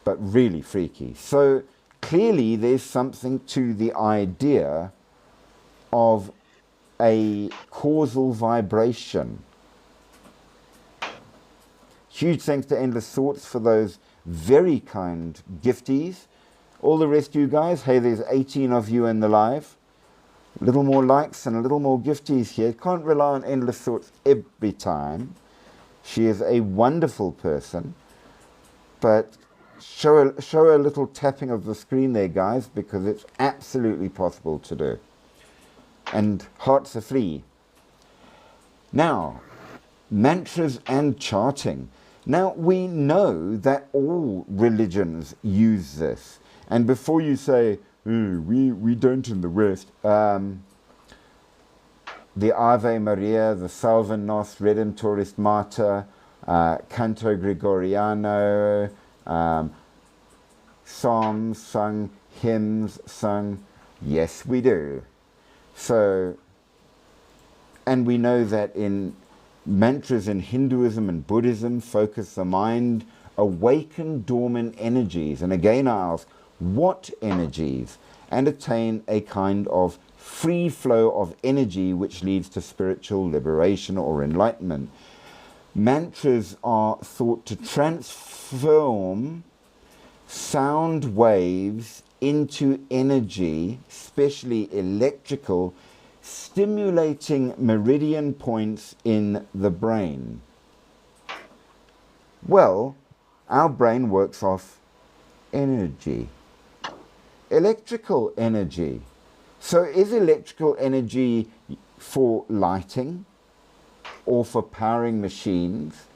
But really freaky. So clearly there's something to the idea of a causal vibration. Huge thanks to Endless Thoughts for those very kind gifties. All the rest of you guys, hey, there's 18 of you in the live. A little more likes and a little more gifties here. Can't rely on Endless Thoughts every time. She is a wonderful person. But show a little tapping of the screen there, guys, because it's absolutely possible to do. And hearts are free. Now, mantras and chanting. Now, we know that all religions use this. And before you say, oh, we don't in the West, the Ave Maria, the Salve Nos, Redemptoris Mater, Canto Gregoriano, psalms sung, hymns sung, yes we do. So, and we know that in mantras in Hinduism and Buddhism focus the mind, awaken dormant energies. And again I ask, what energies? And attain a kind of free flow of energy which leads to spiritual liberation or enlightenment. Mantras are thought to transform sound waves into energy, especially electrical, stimulating meridian points in the brain. Well, our brain works off energy, electrical energy. So is electrical energy for lighting or for powering machines?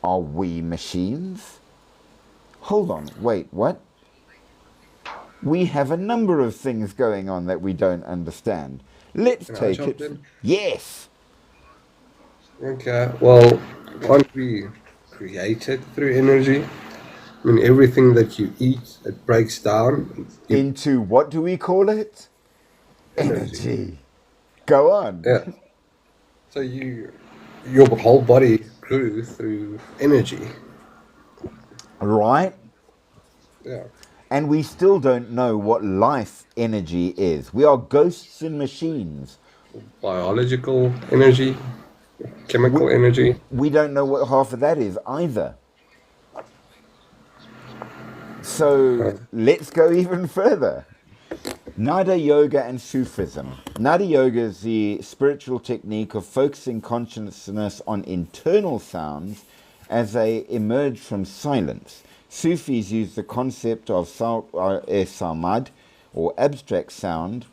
Are we machines? Hold on, wait, what? We have a number of things going on that we don't understand. Let's take it. Yes. Okay, well, aren't we created through energy? I mean, everything that you eat, it breaks down. Into what do we call it? Energy. Go on. Yeah. So your whole body grew through energy. Right? Yeah. And we still don't know what life energy is. We are ghosts in machines. Biological energy, chemical energy. We don't know what half of that is either. So let's go even further. Nada Yoga and Sufism. Nada Yoga is the spiritual technique of focusing consciousness on internal sounds as they emerge from silence. Sufis use the concept of samad, or abstract sound,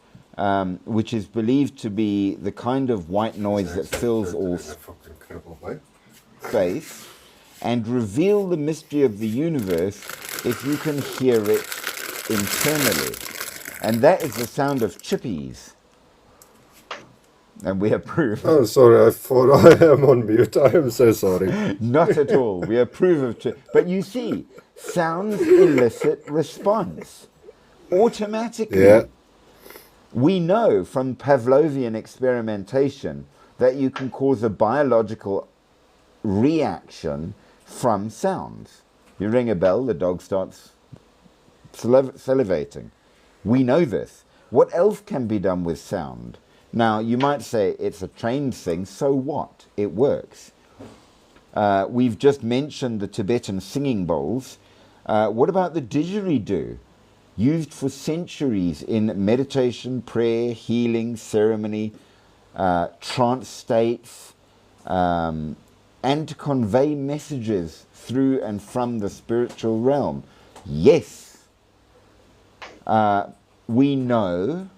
which is believed to be the kind of white noise that fills all space, and reveal the mystery of the universe if you can hear it internally. And that is the sound of chippies. And we approve. Oh, sorry, I thought I am on mute. I am so sorry. Not at all. We approve of but you see, sounds elicit response automatically. Yeah. We know from Pavlovian experimentation that you can cause a biological reaction from sounds. You ring a bell, the dog starts salivating. We know this. What else can be done with sound? Now, you might say it's a trained thing, so what? It works. We've just mentioned the Tibetan singing bowls. What about the didgeridoo? Used for centuries in meditation, prayer, healing, ceremony, trance states, and to convey messages through and from the spiritual realm. Yes, we know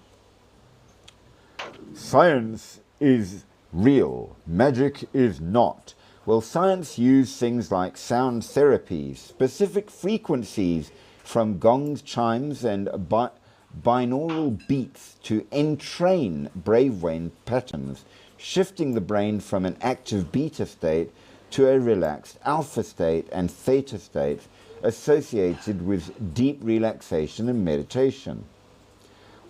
science is real, magic is not. Well, science used things like sound therapies, specific frequencies from gongs, chimes, and binaural beats to entrain brainwave patterns, shifting the brain from an active beta state to a relaxed alpha state and theta state, associated with deep relaxation and meditation.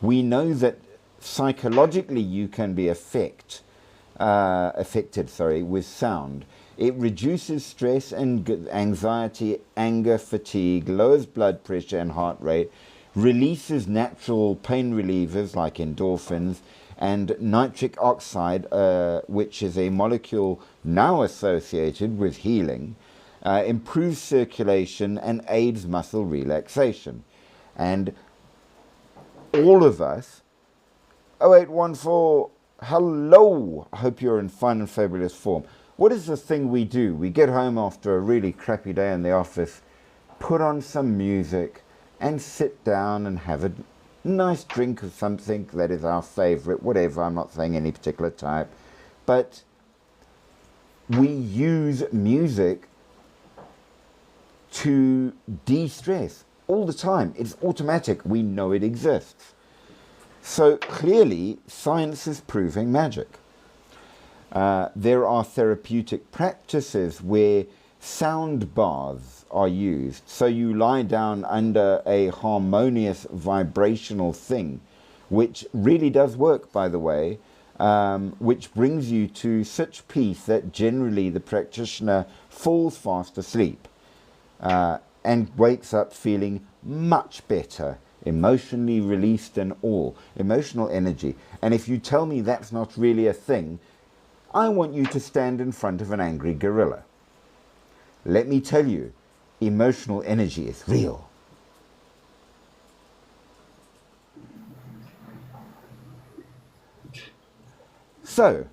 We know that psychologically you can be affected with sound. It reduces stress and anxiety, anger, fatigue, lowers blood pressure and heart rate, releases natural pain relievers like endorphins, and nitric oxide, which is a molecule now associated with healing, improves circulation and aids muscle relaxation. And all of us, 0814, hello, I hope you're in fine and fabulous form. What is the thing we do? We get home after a really crappy day in the office, put on some music, and sit down and have a nice drink of something that is our favorite, whatever, I'm not saying any particular type, but we use music to de-stress all the time. It's automatic. We know it exists. So clearly, science is proving magic. There are therapeutic practices where sound baths are used. So you lie down under a harmonious vibrational thing, which really does work, by the way, which brings you to such peace that generally the practitioner falls fast asleep and wakes up feeling much better, emotionally released and all, emotional energy. And if you tell me that's not really a thing, I want you to stand in front of an angry gorilla. Let me tell you, emotional energy is real. So,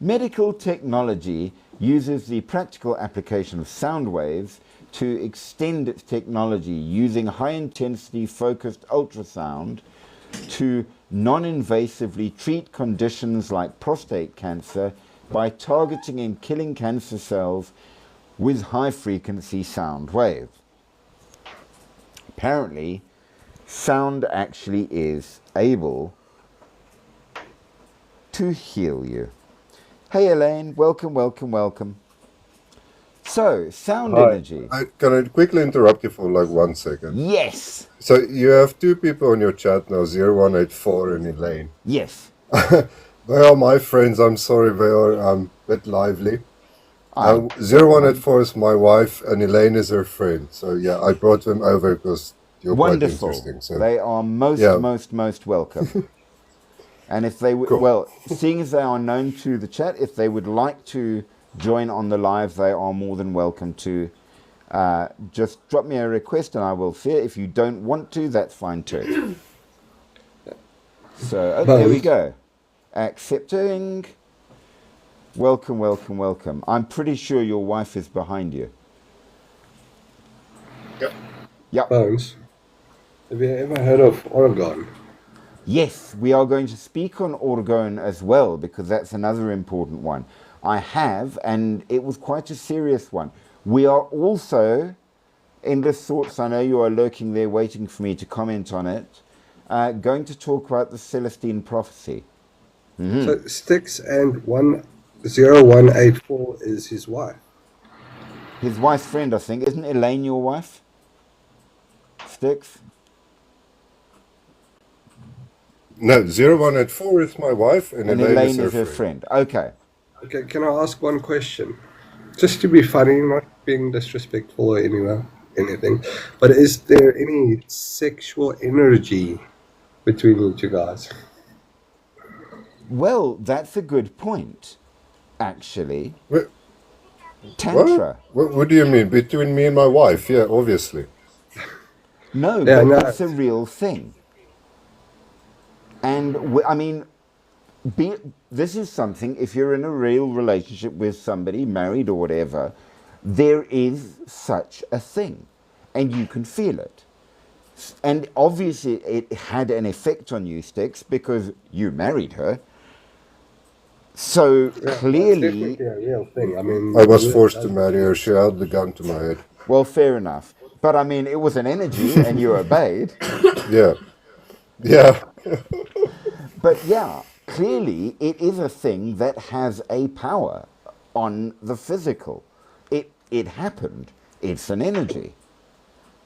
medical technology uses the practical application of sound waves to extend its technology using high-intensity focused ultrasound to non-invasively treat conditions like prostate cancer by targeting and killing cancer cells with high-frequency sound waves. Apparently, sound actually is able to heal you. Hey Elaine, welcome, welcome, welcome. So, sound energy. Can I quickly interrupt you for like 1 second? Yes. So you have two people on your chat now, 0184 and Elaine. Yes. They are my friends. I'm sorry, they are a bit lively. 0184 is my wife and Elaine is her friend. So yeah, I brought them over because you're wonderful. quite interesting. So. They are most welcome. And if they would, Cool. well, seeing as they are known to the chat, if they would like to join on the live, they are more than welcome to. Just drop me a request and I will see it. If you don't want to, that's fine too. So, there we go. Accepting. Welcome, welcome, welcome. I'm pretty sure your wife is behind you. Yep. Yep. Bones, have you ever heard of orgone? Yes, we are going to speak on orgone as well, because that's another important one. I have, and it was quite a serious one. We are also, Endless Thoughts, I know you are lurking there waiting for me to comment on it, going to talk about the Celestine prophecy. Mm-hmm. So Styx and 10184 is his wife. His wife's friend, I think. Isn't Elaine your wife? Styx? No, 0184 is my wife and Elaine is her friend. Okay. Okay, can I ask one question? Just to be funny, not being disrespectful or anything, but is there any sexual energy between you two guys? Well, that's a good point, actually. Wait, Tantra. what do you mean? Between me and my wife? Yeah, obviously. No, Yeah, but no. it's a real thing. And, I mean, this is something, if you're in a real relationship with somebody, married or whatever, there is such a thing. And you can feel it. And obviously it had an effect on you, Styx, because you married her. So clearly... It's definitely a real thing. I mean, I was forced to marry her. She held the gun to my head. Well, fair enough. But I mean, it was an energy and you obeyed. Yeah. Yeah. But yeah, clearly it is a thing that has a power on the physical. It happened. It's an energy.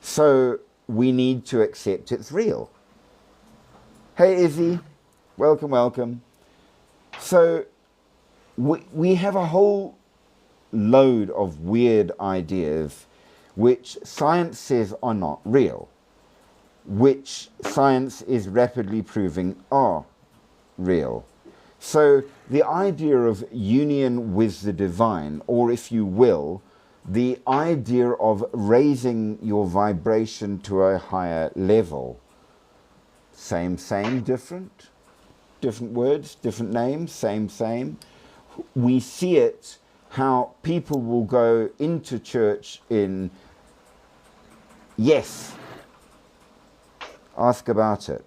So we need to accept it's real. Hey Izzy, welcome, welcome. So we have a whole load of weird ideas which science says are not real, which science is rapidly proving are real. So the idea of union with the divine, or if you will, the idea of raising your vibration to a higher level, same, different words, different names, same. We see it, how people will go into church in, yes, ask about it,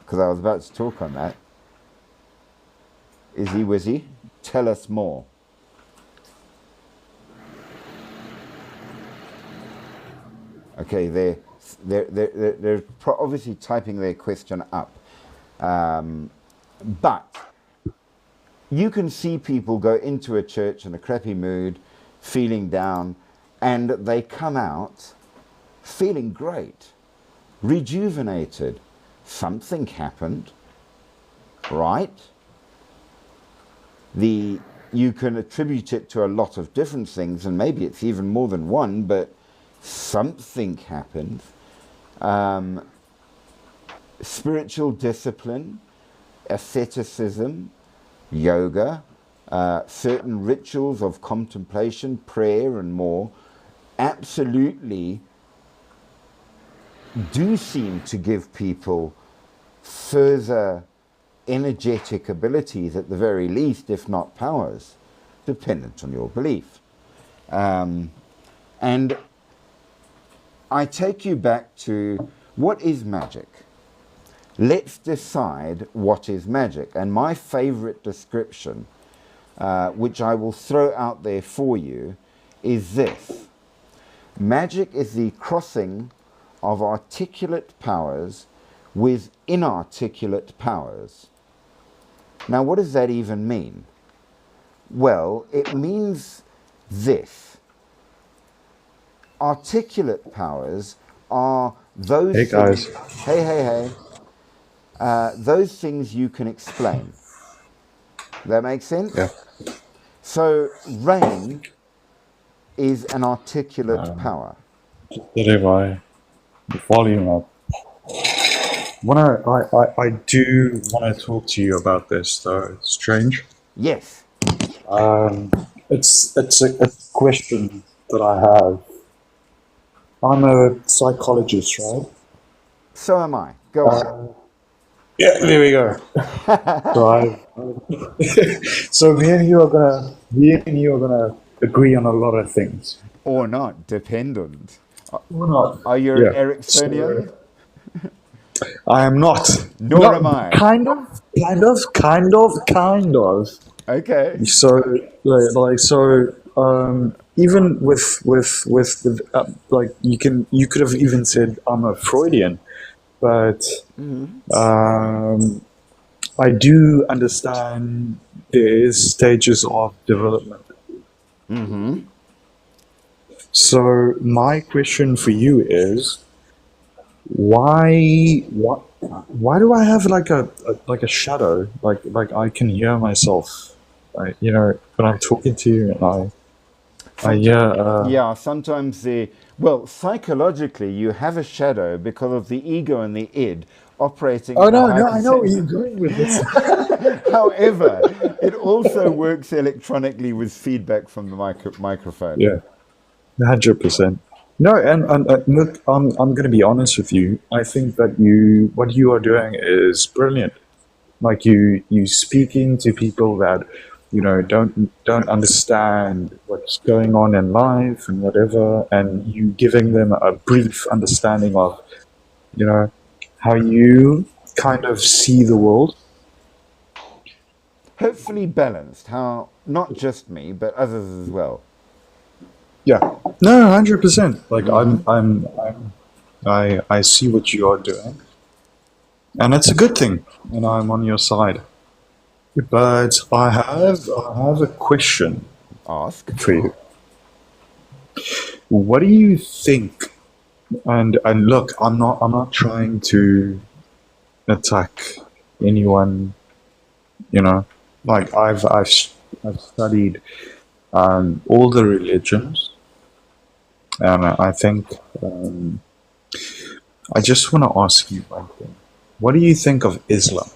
because I was about to talk on that. Izzy Wizzy, tell us more. Okay, they're obviously typing their question up. But you can see people go into a church in a crappy mood, feeling down, and they come out feeling great, rejuvenated. Something happened, right? You can attribute it to a lot of different things, and maybe it's even more than one, but something happened. Spiritual discipline, asceticism, yoga, certain rituals of contemplation, prayer, and more, absolutely do seem to give people further energetic abilities, at the very least, if not powers, dependent on your belief. And I take you back to, what is magic? Let's decide what is magic. And my favorite description, which I will throw out there for you, is this. Magic is the crossing of articulate powers with inarticulate powers. Now, what does that even mean? Well, it means this. Articulate powers are those Hey guys. Hey. Those things you can explain. That makes sense? Yeah. So rain is an articulate power. Did I the volume up? I do want to talk to you about this though. It's strange. Yes. It's a question that I have. I'm a psychologist, right? So am I. Go on. Yeah, there we go. So me and you are gonna agree on a lot of things. Or not, dependent. Or not. Are you Yeah. Ericksonian? I am not. Nor am I. Kind of. Okay. So, even with like you could have even said I'm a Freudian, but I do understand there is stages of development. So my question for you is, why do I have like a shadow? Like I can hear myself, when I'm talking to you, and Yeah, sometimes psychologically you have a shadow because of the ego and the id operating. Oh no, I know where you're going with this. However, it also works electronically with feedback from the microphone. Yeah, 100%. No, and look, I'm going to be honest with you. I think that what you are doing is brilliant. Like you speaking to people that don't understand what's going on in life and whatever, and you giving them a brief understanding of how you kind of see the world. Hopefully balanced, how not just me but others as well. Yeah, no, 100%. Like I see what you are doing, and it's a good thing, and I'm on your side. But I have a question Ask. for you. What do you think And look, I'm not trying to attack anyone. You know, like I've studied all the religions, and I think um, I just want to ask you one thing. What do you think of Islam?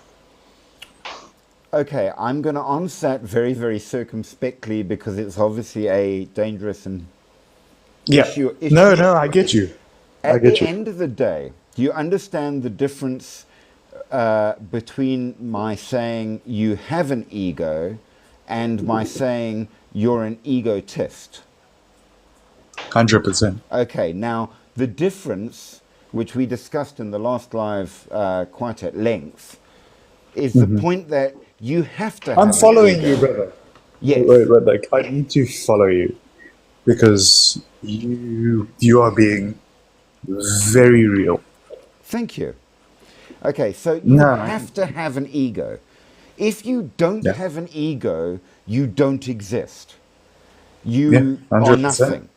Okay, I'm going to answer that very, very circumspectly because it's obviously a dangerous and Yeah. No, issue. no, I get you. I At get the you. end of the day, do you understand the difference between my saying you have an ego and my saying you're an egotist? 100%. Okay, now the difference, which we discussed in the last live quite at length, is the point that you have to I'm have an following you, ego. brother. Yes. Wait, like I need to follow you because you are being very real. Thank you. Okay, so you No, have to have an ego. If you don't yeah, have an ego, you don't exist. yeah, You are 100%. nothing.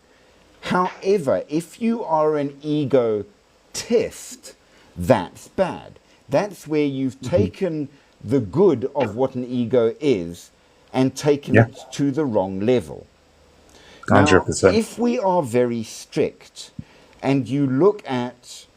However, if you are an egotist, that's bad. That's where you've taken the good of what an ego is and taken Yeah, it to the wrong level. Now, 100%. if we are very strict and you look at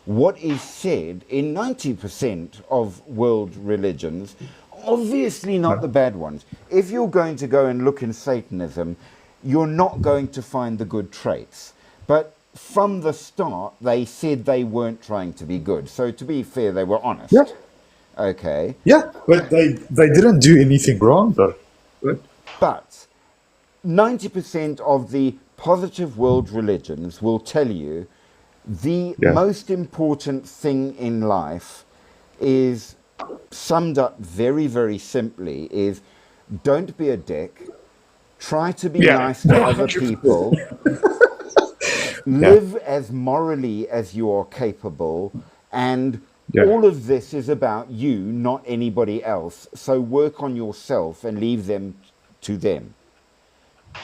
what is said in 90% of world religions, obviously not the bad ones. If you're going to go and look in Satanism, you're not going to find the good traits. But from the start, they said they weren't trying to be good. So to be fair, they were Yeah, honest. Okay. yeah, but they didn't do anything wrong though. Right? But 90% of the positive world religions will tell you the Yeah, most important thing in life is summed up very, very simply is don't be a dick, try to be yeah, nice to other people, yeah, live as morally as you are capable, and yeah, all of this is about you, not anybody else. So work on yourself and leave them to them.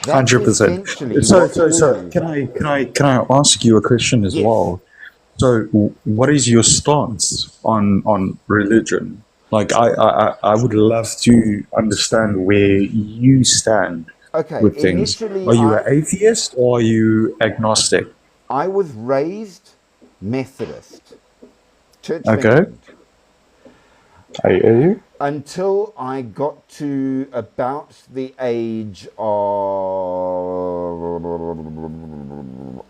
That's 100%. essentially So, what so, all so, can I ask you a question as yes. well? So, what is your stance on religion? Like, I would love to understand where you stand Okay, with things. initially Are you an atheist or are you agnostic? I was raised Methodist, Church of Okay. England, Are you? until I got to about the age of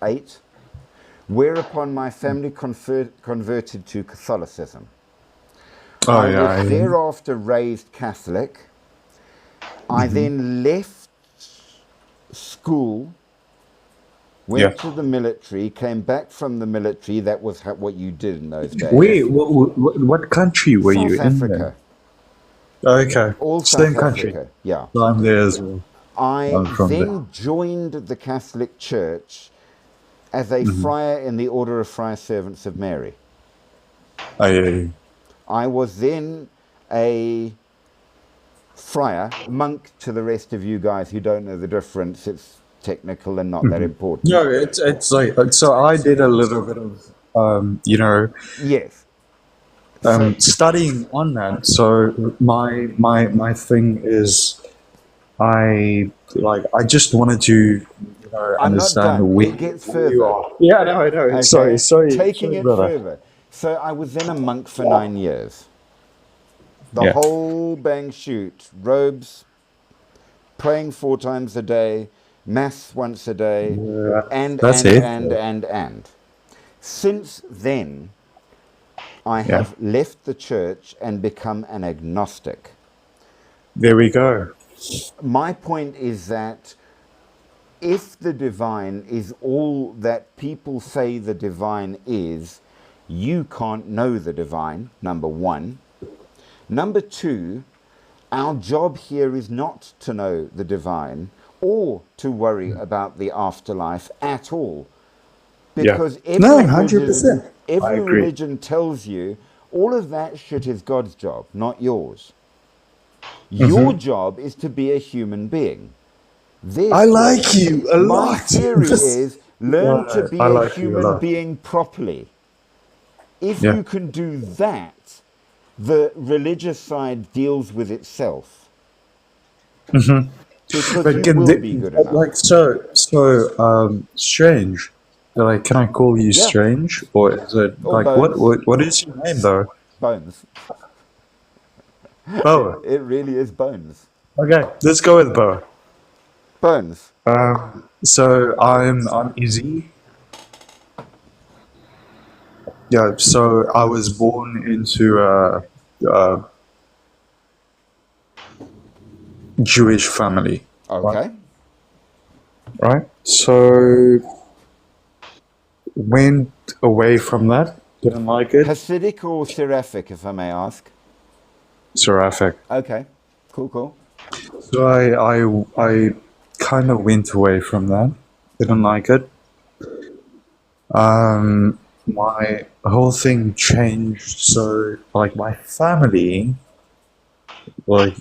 8, whereupon my family converted to Catholicism. Oh, I was yeah. thereafter raised Catholic. I then left school, Yeah. went to the military, came back from the military. That was what you did in those days. Wait, what country were you South in then? Africa. Okay. All Same South country. Africa, yeah. So I'm there as well. I I'm from there. then joined the Catholic Church as a friar in the Order of Friar Servants of Mary. I, I was then a friar, monk to the rest of you guys who don't know the difference. It's technical and not that important. no, it's like so. I did a little bit of Yes. So, studying on that. So my thing is I just wanted to I'm not understand done. where It gets you further. are. Yeah, no, I know. Okay? Taking it brother. further. So I was then a monk for 9 years. The Yeah. whole bang shoot. Robes, praying 4 times a day, mass once a day, Yeah. and, That's and, it. and, and, and. Since then, I Yeah. have left the church and become an agnostic. There we go. My point is that if the divine is all that people say the divine is, you can't know the divine, number one. Number two, our job here is not to know the divine or to worry about the afterlife at all. Yeah. Because No, 100%. I every agree. religion tells you all of that shit is God's job, not yours. Your job is to be a human being. I like you a My lot. theory is Learn to be I a like you a human lot. being properly. If Yeah. you can do that, the religious side deals with itself. Because But you can will they, be good enough. like strange? Like, can I call you Yeah, strange, or is it or like bones. what is your name though? Bones. Bo. It really is bones. Okay, let's go with Bo. Bones. So I'm Izzy. Yeah. So I was born into a Jewish family, Okay. right? So went away from that. Didn't like it. Hasidic or Seraphic, if I may ask? Seraphic. Okay. Cool. So I kind of went away from that. Didn't like it. My whole thing changed. So like my family, like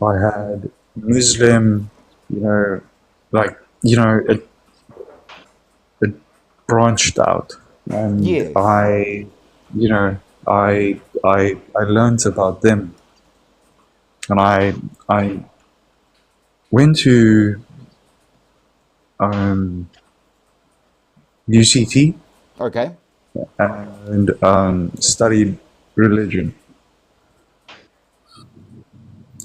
I had Muslim, you know, like it branched out, and Yes. I learned about them, and I went to UCT Okay. and studied religion.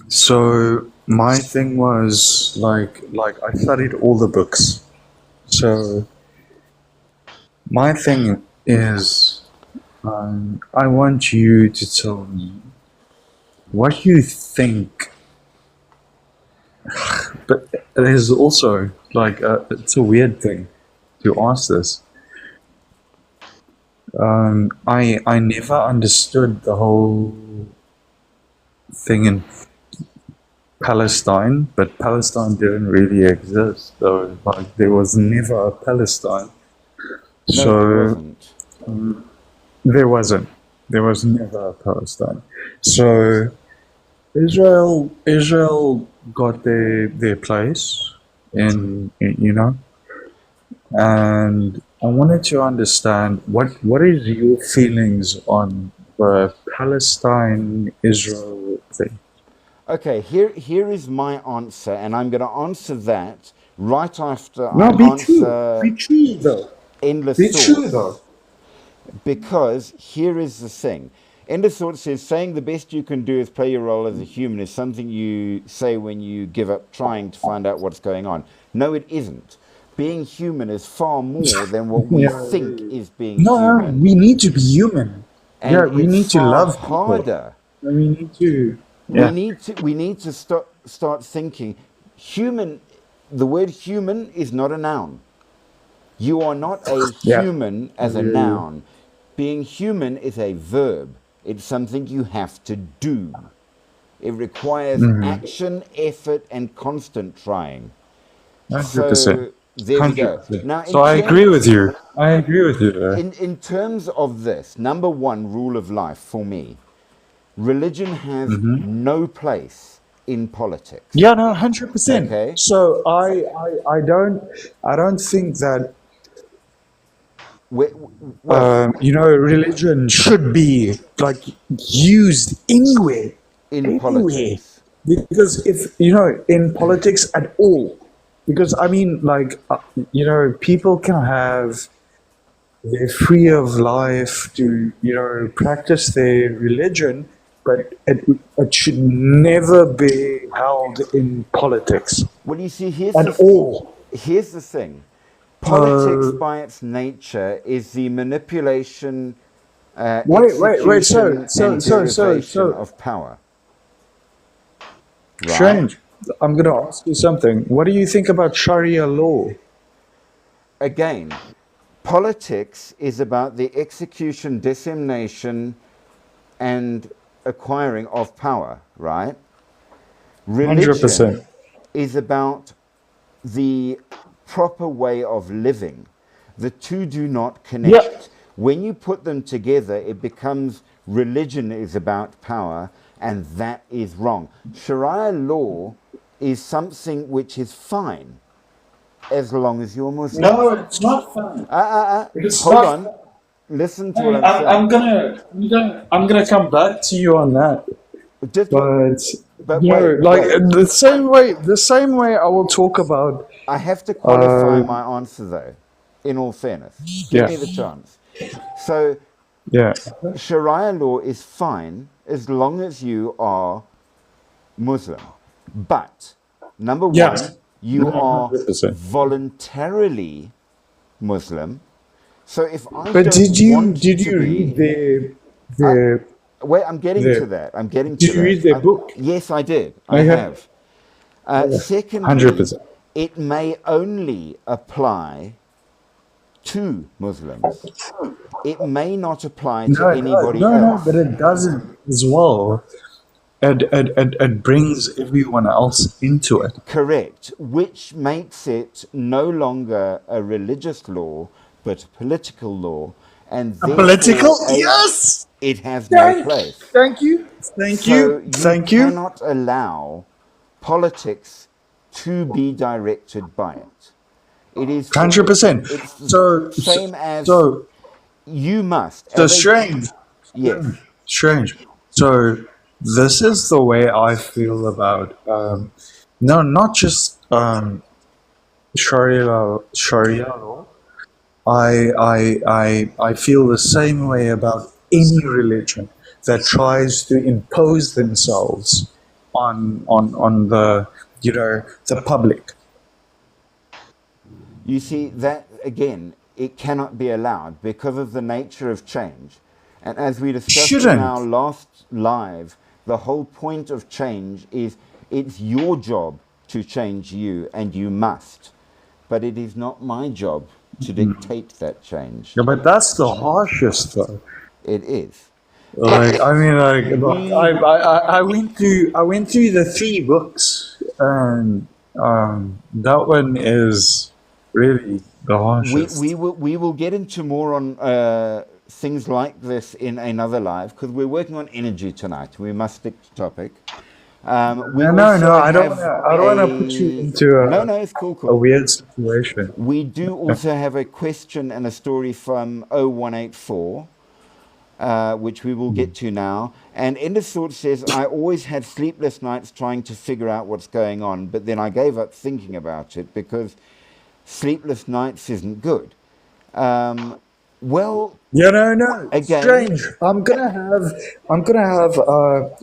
So my thing was like I studied all the books. So my thing is I want you to tell me what you think. But it is also like it's a weird thing to ask this. I never understood the whole thing in Palestine, but Palestine didn't really exist. So like there was never a Palestine. No, So there wasn't. there wasn't. There was never a Palestine. So Israel got their place in. And I wanted to understand what is your feelings on the Palestine Israel thing. Okay, here is my answer, and I'm going to answer that right after I No, be true. answer Be true though. Endless Be true Thoughts. though. Because here is the thing. Endless Thoughts says saying the best you can do is play your role as a human is something you say when you give up trying to find out what's going on. No, it isn't. Being human is far more than what we Yeah. think is being No, human. we need to be human. And Yeah, we it's need to far love people. harder. And we need to. We Yeah. need to start thinking. Human. The word human is not a noun. You are not a Yeah. human as a noun. Being human is a verb. It's something you have to do. It requires action, effort, and constant trying. 100%. So there we go. 100%. Now, So I agree with you. I agree with you there. in terms of this, number one rule of life for me, religion has no place in politics. Yeah, no, 100%. Okay. So I don't think that Well, religion should be like used anywhere, in politics. because if in politics at all, because I mean like people can have their free of life to practice their religion, but it should never be held in politics Well, you see, at all. Here's the thing. Politics, by its nature, is the manipulation, Wait, execution, so and derivation of power. Right? Strange. I'm going to ask you something. What do you think about Sharia law? Again, politics is about the execution, dissemination, and acquiring of power, right? Religion 100%. is about the proper way of living. The two do not connect. Yeah. When you put them together, it becomes religion is about power, and that is wrong. Sharia law is something which is fine. as long as you're Muslim. No, it's not fun. It's Hold not on. fun. Listen to Hey, what I'm saying. I'm gonna come back to you on that. Just, But but wait, like wait. the same way I will talk about. I have to qualify Uh, my answer though, in all fairness. Give yeah, me the chance. So, yeah. Sharia law is fine as long as you are Muslim. But, number Yes. one, you are 100%. voluntarily Muslim. So if I But don't want did to you be, read I, their wait, I'm getting to their that. I'm getting did to you that. read their book? Yes, I did. I Okay. have. Secondly, 100%. it may only apply to Muslims. It may not apply to anybody else. But it doesn't as well. It brings everyone else into it. Correct. Which makes it no longer a religious law, but a political law. And therefore, Yes. it has no place. Thank you. So you Thank you. cannot allow politics to be directed by it. It is 100%. It's So same as so you must. so as a- strange. Yes. Strange. So this is the way I feel about no, not just Sharia law. I feel the same way about any religion that tries to impose themselves on the the public. You see, that again, it cannot be allowed because of the nature of change. And as we discussed in Shouldn't. our last live, the whole point of change is it's your job to change you, and you must. But it is not my job to dictate that change. Yeah, but that's the harshest though. It is. Like I mean, I went through the 3 books, and that one is really the harshest. We will get into more on things like this in another live because we're working on energy tonight. We must stick to topic. We No, also I don't have want to put you into no, it's cool. a weird situation. We do also have a question and a story from 0184, which we will get to now. And Endless Thought says, I always had sleepless nights trying to figure out what's going on, but then I gave up thinking about it because sleepless nights isn't good. Well, Yeah, no. Again- Strange. I'm gonna have.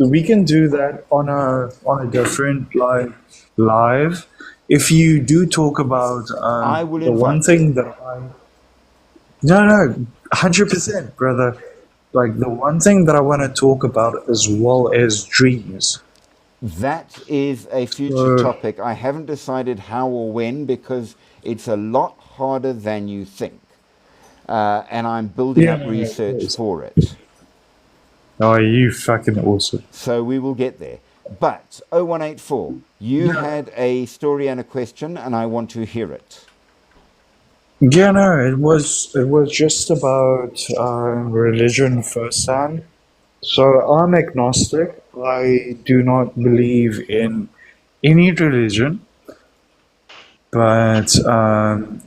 We can do that on a different live. If you do talk about I will the one invite thing that I. No, 100%, brother. Like the one thing that I want to talk about as well as dreams. that is a future Uh, topic. I haven't decided how or when because it's a lot harder than you think. And I'm building Yeah, up it research is. for it. Oh, you fucking awesome. So we will get there. But 0184, you had a story and a question, and I want to hear it. Yeah, no, it was just about religion firsthand. So I'm agnostic. I do not believe in any religion, but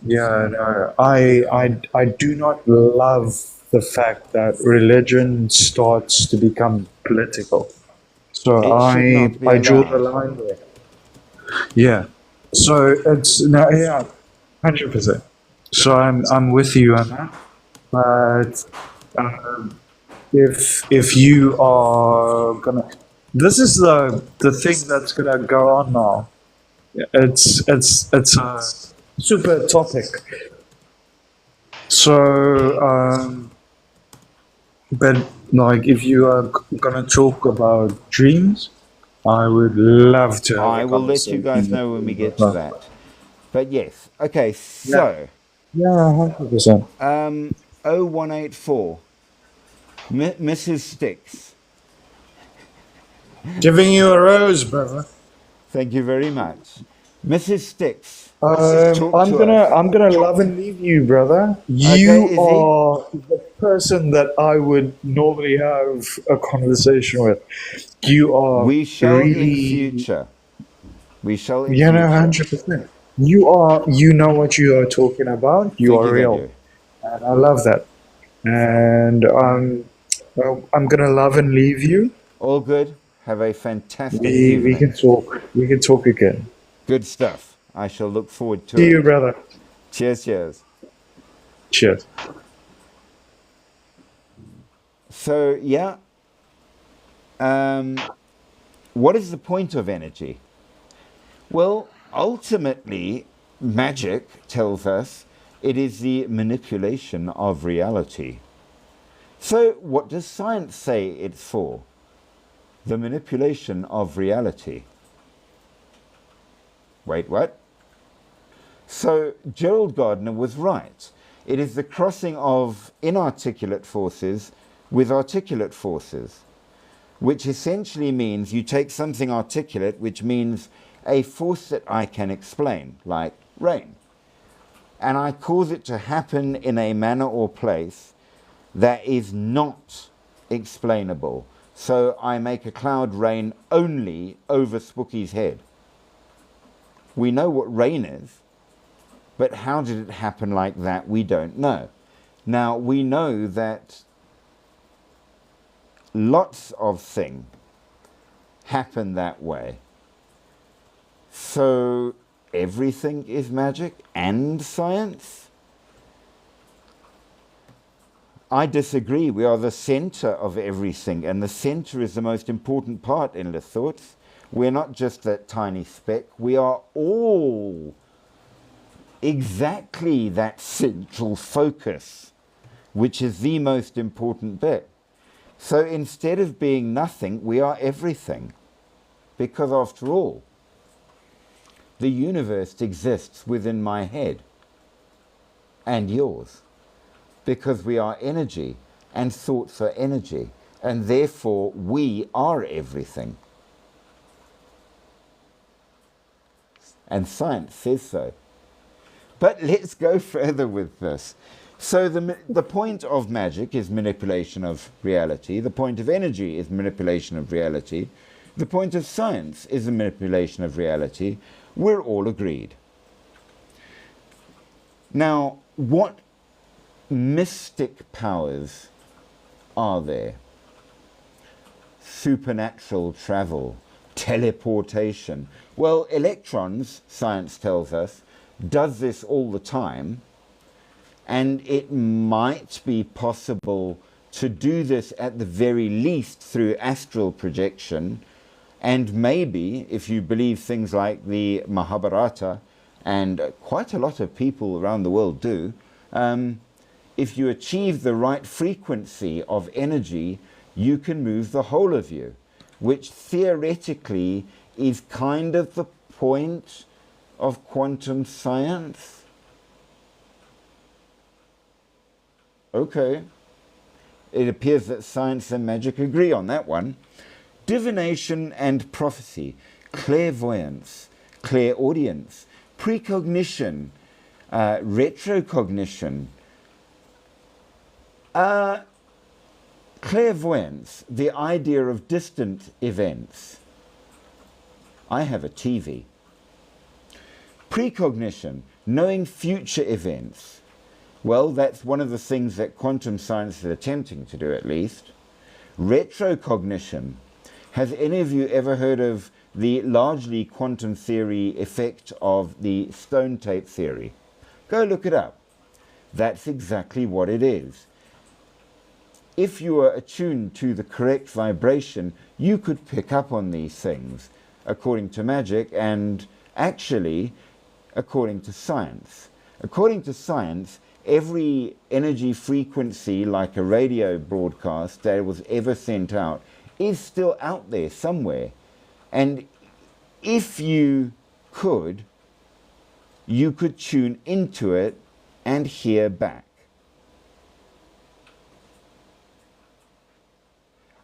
yeah, no, I do not love the fact that religion starts to become political. So It should not be I draw the allowed. line there. Yeah. So it's no, yeah, 100%. So I'm with you on that. But if you are gonna, this is the thing that's gonna go on now. It's a super topic. So but like if you are gonna talk about dreams, I would love to have I a will let you conversation guys with know when you we get about to that. But yes, okay, so Yeah, 100%. 0184, Mrs. Sticks, Giving you a rose, brother. thank you very much. Mrs. Sticks, talk I'm to gonna us. I'm gonna love and leave you, brother. Okay, You Izzy? are the person that I would normally have a conversation with. You are We shall in really future. We shall in yeah, no, future. 100%. you know what you are talking about. You Thank are you, thank real, you. and I love that. And well, I'm gonna love and leave you. All good. Have a fantastic We evening. can talk. We can talk again. Good stuff. I shall look forward to See you, it. brother. Cheers, cheers. Cheers. So, yeah, what is the point of energy? Well, ultimately, magic tells us it is the manipulation of reality. So, what does science say it's for? The manipulation of reality. Wait, what? So, Gerald Gardner was right. It is the crossing of inarticulate forces with articulate forces, which essentially means you take something articulate, which means a force that I can explain, like rain, and I cause it to happen in a manner or place that is not explainable. So I make a cloud rain only over Spooky's head. We know what rain is, but how did it happen like that? We don't know. Now, we know that lots of things happen that way. So everything is magic and science? I disagree. We are the center of everything, and the center is the most important part in the thoughts. We're not just that tiny speck. We are all exactly that central focus, which is the most important bit. So instead of being nothing, we are everything. Because after all, the universe exists within my head and yours. Because we are energy, and thoughts are energy, and therefore we are everything. And science says so. But let's go further with this. So the point of magic is manipulation of reality. The point of energy is manipulation of reality. The point of science is the manipulation of reality. We're all agreed. Now, what mystic powers are there? Supernatural travel, teleportation. Well, electrons, science tells us, does this all the time, and it might be possible to do this at the very least through astral projection, and maybe, if you believe things like the Mahabharata, and quite a lot of people around the world do, if you achieve the right frequency of energy, you can move the whole of you, which theoretically is kind of the point of quantum science. Okay. It appears that science and magic agree on that one. Divination and prophecy, clairvoyance, clairaudience, precognition, retrocognition, clairvoyance, the idea of distant events. I have a TV. Precognition, knowing future events. Well, that's one of the things that quantum science is attempting to do, at least. Retrocognition. Has any of you ever heard of the largely quantum theory effect of the stone tape theory? Go look it up. That's exactly what it is. If you are attuned to the correct vibration, you could pick up on these things, according to magic and actually according to science. According to science, every energy frequency, like a radio broadcast that was ever sent out, is still out there somewhere. And if you could tune into it and hear back.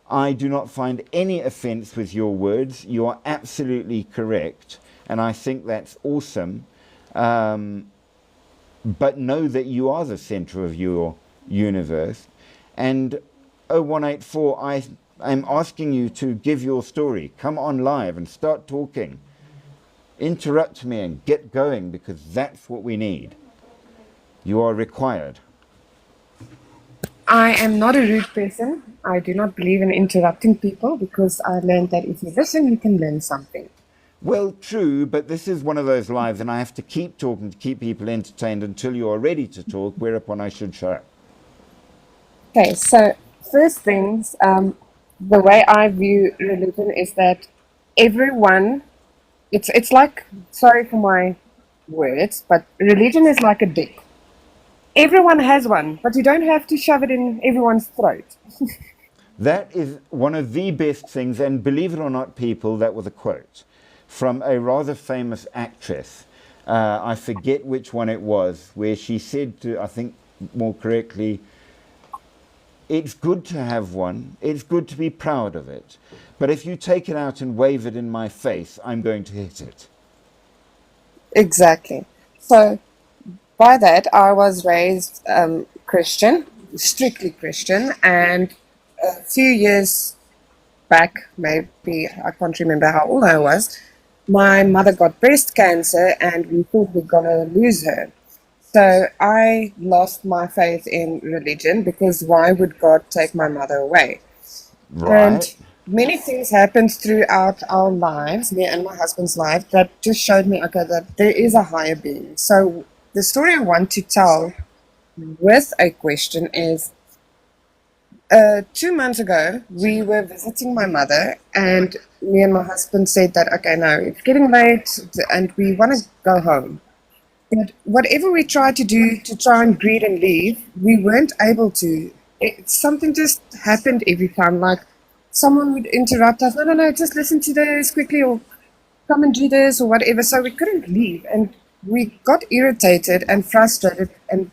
I do not find any offense with your words. You are absolutely correct, and I think that's awesome. But know that you are the center of your universe. And 0184, I'm asking you to give your story. Come on live and start talking. interrupt me and get going, because that's what we need. You are required. I am not a rude person. I do not believe in interrupting people because I learned that if you listen, you can learn something. Well, true, but this is one of those lives, and I have to keep talking to keep people entertained until you are ready to talk, whereupon I should shut up. Okay, so first things, the way I view religion is that everyone, it's like, sorry for my words, but religion is like a dick. Everyone has one, but you don't have to shove it in everyone's throat. That is one of the best things, and believe it or not, people, that was a quote from a rather famous actress. I forget which one it was, where she said to, I think more correctly, it's good to have one, it's good to be proud of it, but if you take it out and wave it in my face, I'm going to hit it. Exactly. So by that, I was raised Christian, strictly Christian, and a few years back, maybe I can't remember how old I was, my mother got breast cancer, and we thought we were gonna lose her. So I lost my faith in religion because why would God take my mother away? And Right? many things happened throughout our lives, me and my husband's life, that just showed me, okay, that there is a higher being. So the story I want to tell with a question is 2 months ago, we were visiting my mother, and me and my husband said that, okay, no, it's getting late and we want to go home. And whatever we tried to do to try and greet and leave, we weren't able to. Something just happened every time. Like someone would interrupt us. No, no, no, just listen to this quickly, or come and do this, or whatever. So we couldn't leave, and we got irritated and frustrated, and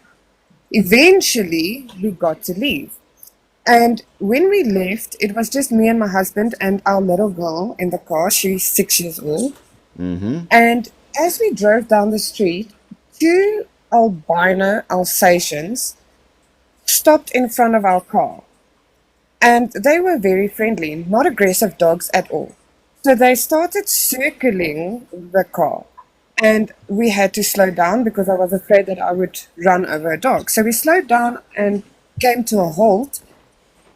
eventually we got to leave. And when we left, it was just me and my husband and our little girl in the car. She's 6 years old. And as we drove down the street, two albino Alsatians stopped in front of our car. And they were very friendly, not aggressive dogs at all. So they started circling the car. And we had to slow down because I was afraid that I would run over a dog. So we slowed down and came to a halt.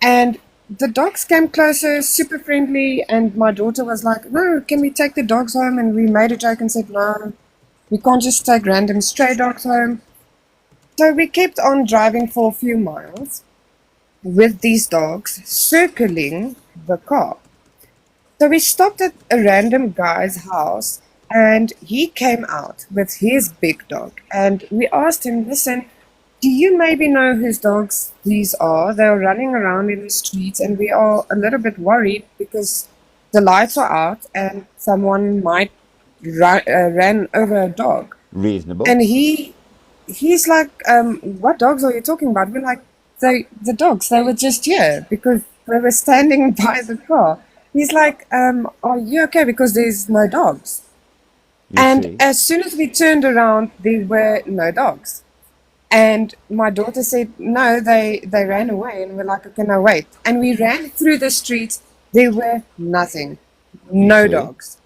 And the dogs came closer, super friendly, and my daughter was like, no, can we take the dogs home? And we made a joke and said, no, we can't just take random stray dogs home. So we kept on driving for a few miles with these dogs circling the car. So we stopped at a random guy's house, and he came out with his big dog. And we asked him, listen, do you maybe know whose dogs these are? They're running around in the streets, and we are a little bit worried because the lights are out and someone might ran over a dog. Reasonable. And he's like, what dogs are you talking about? We're like, the dogs, they were just here because they were standing by the car. He's like, are you okay? Because there's no dogs. You And see? as soon as we turned around, there were no dogs. And my daughter said, no, they ran away. And we're like, okay, no, wait. And we ran through the streets. There were nothing. No see? dogs.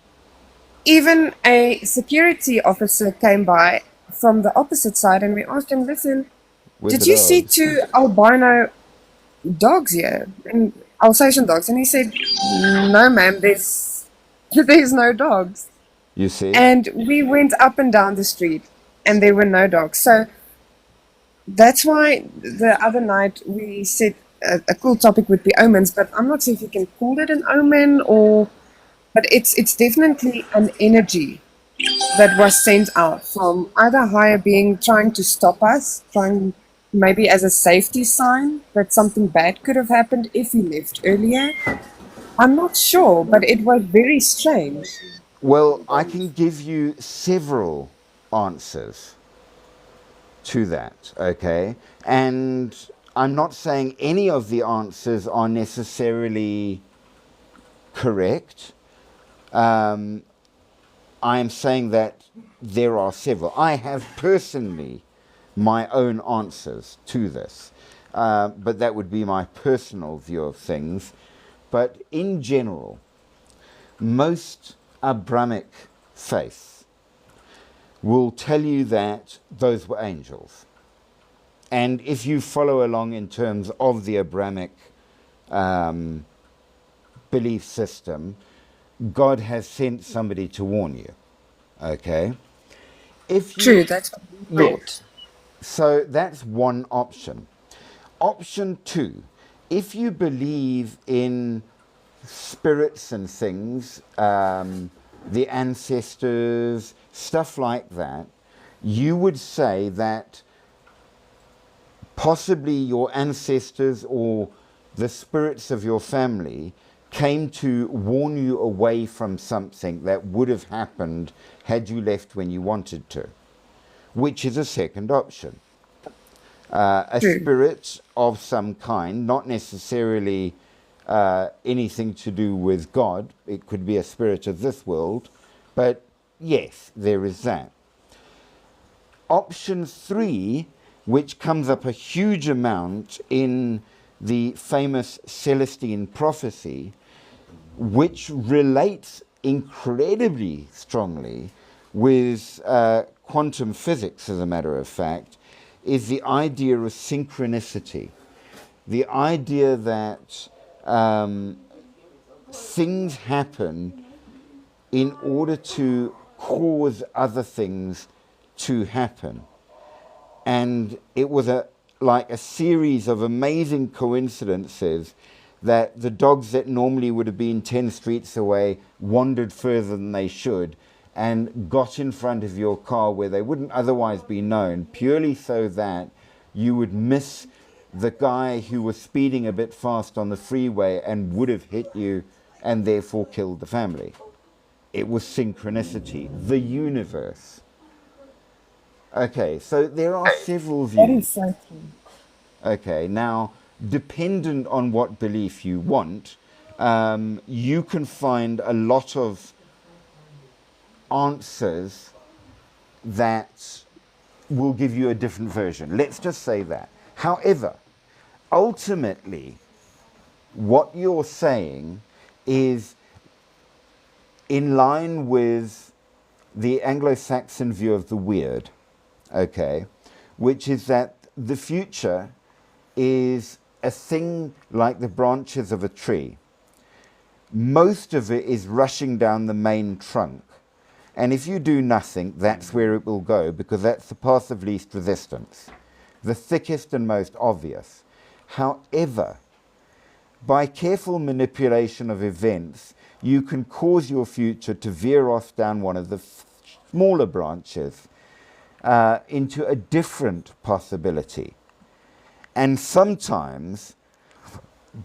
Even a security officer came by from the opposite side, and we asked him, listen, With did the you see dogs. two albino dogs here? And Alsatian dogs? And he said, no, ma'am, there's no dogs. You see? And we went up and down the street, and there were no dogs. So that's why the other night we said a cool topic would be omens, but I'm not sure if you can call it an omen but it's definitely an energy that was sent out from either higher being trying to stop us, trying maybe as a safety sign that something bad could have happened if we left earlier. I'm not sure, but it was very strange. Well, I can give you several answers to that, okay? And I'm not saying any of the answers are necessarily correct. I am saying that there are several. I have personally my own answers to this, but that would be my personal view of things. But in general, most Abrahamic faiths will tell you that those were angels. And if you follow along in terms of the Abrahamic belief system, God has sent somebody to warn you. Okay? If you, True, that's what we yeah, thought. so that's one option. Option two, if you believe in spirits and things, the ancestors, stuff like that, you would say that possibly your ancestors or the spirits of your family came to warn you away from something that would have happened had you left when you wanted to, which is a second option. A True. spirit of some kind, not necessarily anything to do with God. It could be a spirit of this world, but yes, there is that. Option three, which comes up a huge amount in the famous Celestine prophecy, which relates incredibly strongly with quantum physics, as a matter of fact, is the idea of synchronicity. The idea that things happen in order to cause other things to happen. And it was like a series of amazing coincidences that the dogs that normally would have been 10 streets away wandered further than they should and got in front of your car where they wouldn't otherwise be known, purely so that you would miss the guy who was speeding a bit fast on the freeway and would have hit you and therefore killed the family. It was synchronicity, the universe. Okay, so there are several That views. is so true. Okay, now, dependent on what belief you want, you can find a lot of answers that will give you a different version. Let's just say that. However, ultimately, what you're saying is in line with the Anglo-Saxon view of the weird, okay, which is that the future is a thing like the branches of a tree. Most of it is rushing down the main trunk. And if you do nothing, that's where it will go, because that's the path of least resistance, the thickest and most obvious. However, by careful manipulation of events, you can cause your future to veer off down one of the smaller branches into a different possibility. And sometimes,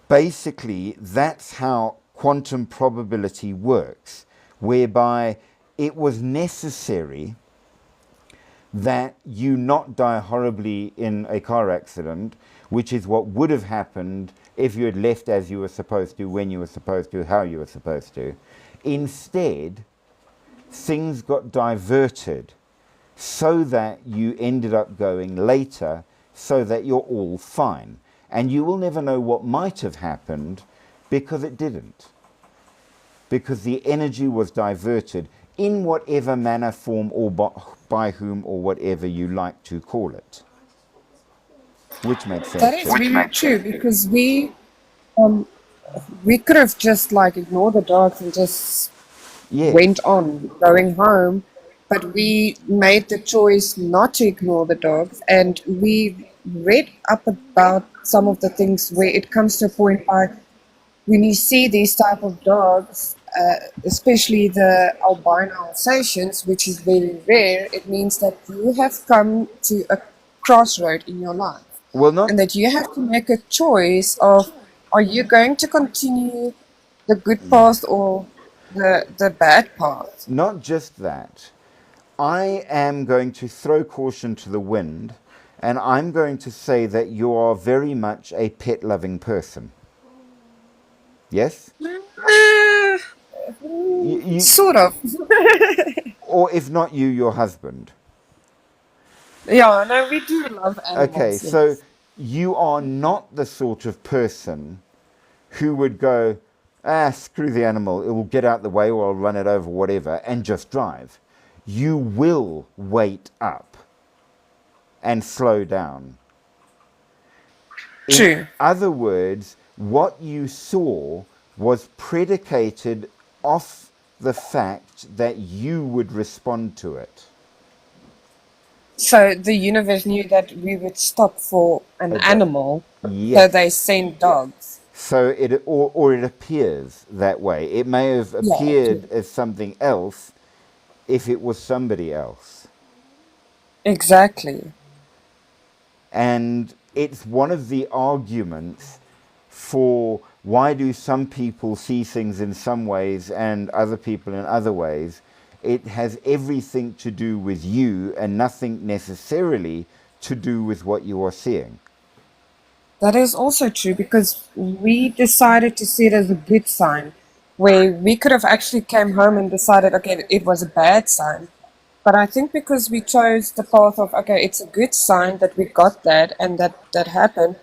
basically, that's how quantum probability works, whereby it was necessary that you not die horribly in a car accident, which is what would have happened if you had left as you were supposed to, when you were supposed to, how you were supposed to. Instead, things got diverted so that you ended up going later, so that you're all fine. And you will never know what might have happened because it didn't. Because the energy was diverted in whatever manner, form, or by whom, or whatever you like to call it. Which makes sense. That is really true because we could have just like ignored the dogs and just Yes. went on going home, but we made the choice not to ignore the dogs, and we read up about some of the things where it comes to a point by when you see these type of dogs, especially the albino Alsatians, which is very rare, it means that you have come to a crossroad in your life. Well, not And that you have to make a choice of, are you going to continue the good path or the bad path? not just that. I am going to throw caution to the wind, and I'm going to say that you are very much a pet-loving person. Yes? You, Sort of. or if not you, your husband. Yeah, no, we do love animals. Okay, yes. so you are not the sort of person who would go, screw the animal, it will get out the way or I'll run it over, whatever, and just drive. you will wait up and slow down. In True. other words, what you saw was predicated off the fact that you would respond to it. So the universe knew that we would stop for an animal, so Yes. they sent dogs. So or it appears that way. It may have Yeah, appeared as something else if it was somebody else. exactly. And it's one of the arguments for why do some people see things in some ways and other people in other ways. It has everything to do with you and nothing necessarily to do with what you are seeing. That is also true because we decided to see it as a good sign, where we could have actually came home and decided, okay, it was a bad sign. But I think because we chose the path of, okay, it's a good sign that we got that and that happened.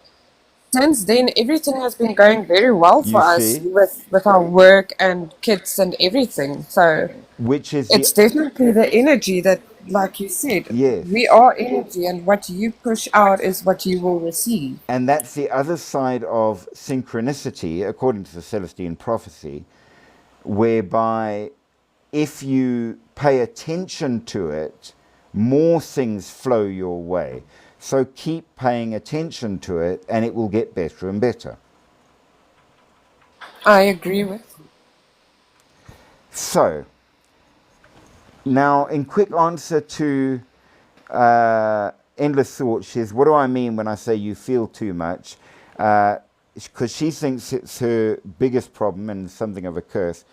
Since then, everything has been going very well for You us see? with our work and kids and everything. So Which is it's definitely the energy that, like you said, Yes. we are energy, and what you push out is what you will receive. And that's the other side of synchronicity, according to the Celestine prophecy, whereby if you pay attention to it, more things flow your way. So keep paying attention to it and it will get better and better. I agree with. So, now in quick answer to Endless Thought, she says, what do I mean when I say you feel too much? Because she thinks it's her biggest problem and something of a curse.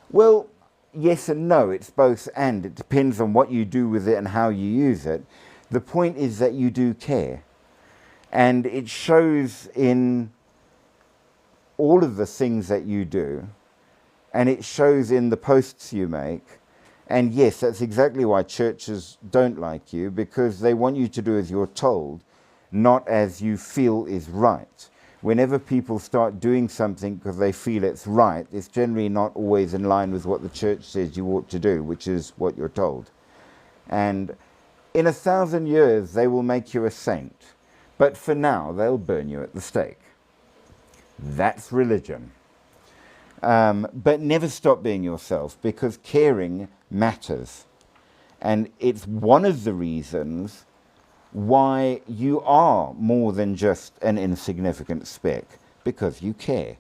Well, yes and no, it's both and. It depends on what you do with it and how you use it. The point is that you do care. And it shows in all of the things that you do. And it shows in the posts you make. And yes, that's exactly why churches don't like you, because they want you to do as you're told, not as you feel is right. Whenever people start doing something because they feel it's right, it's generally not always in line with what the church says you ought to do, which is what you're told. And in 1,000 years, they will make you a saint. But for now, they'll burn you at the stake. That's religion. But never stop being yourself, because caring matters. And it's one of the reasons why you are more than just an insignificant speck, because you care.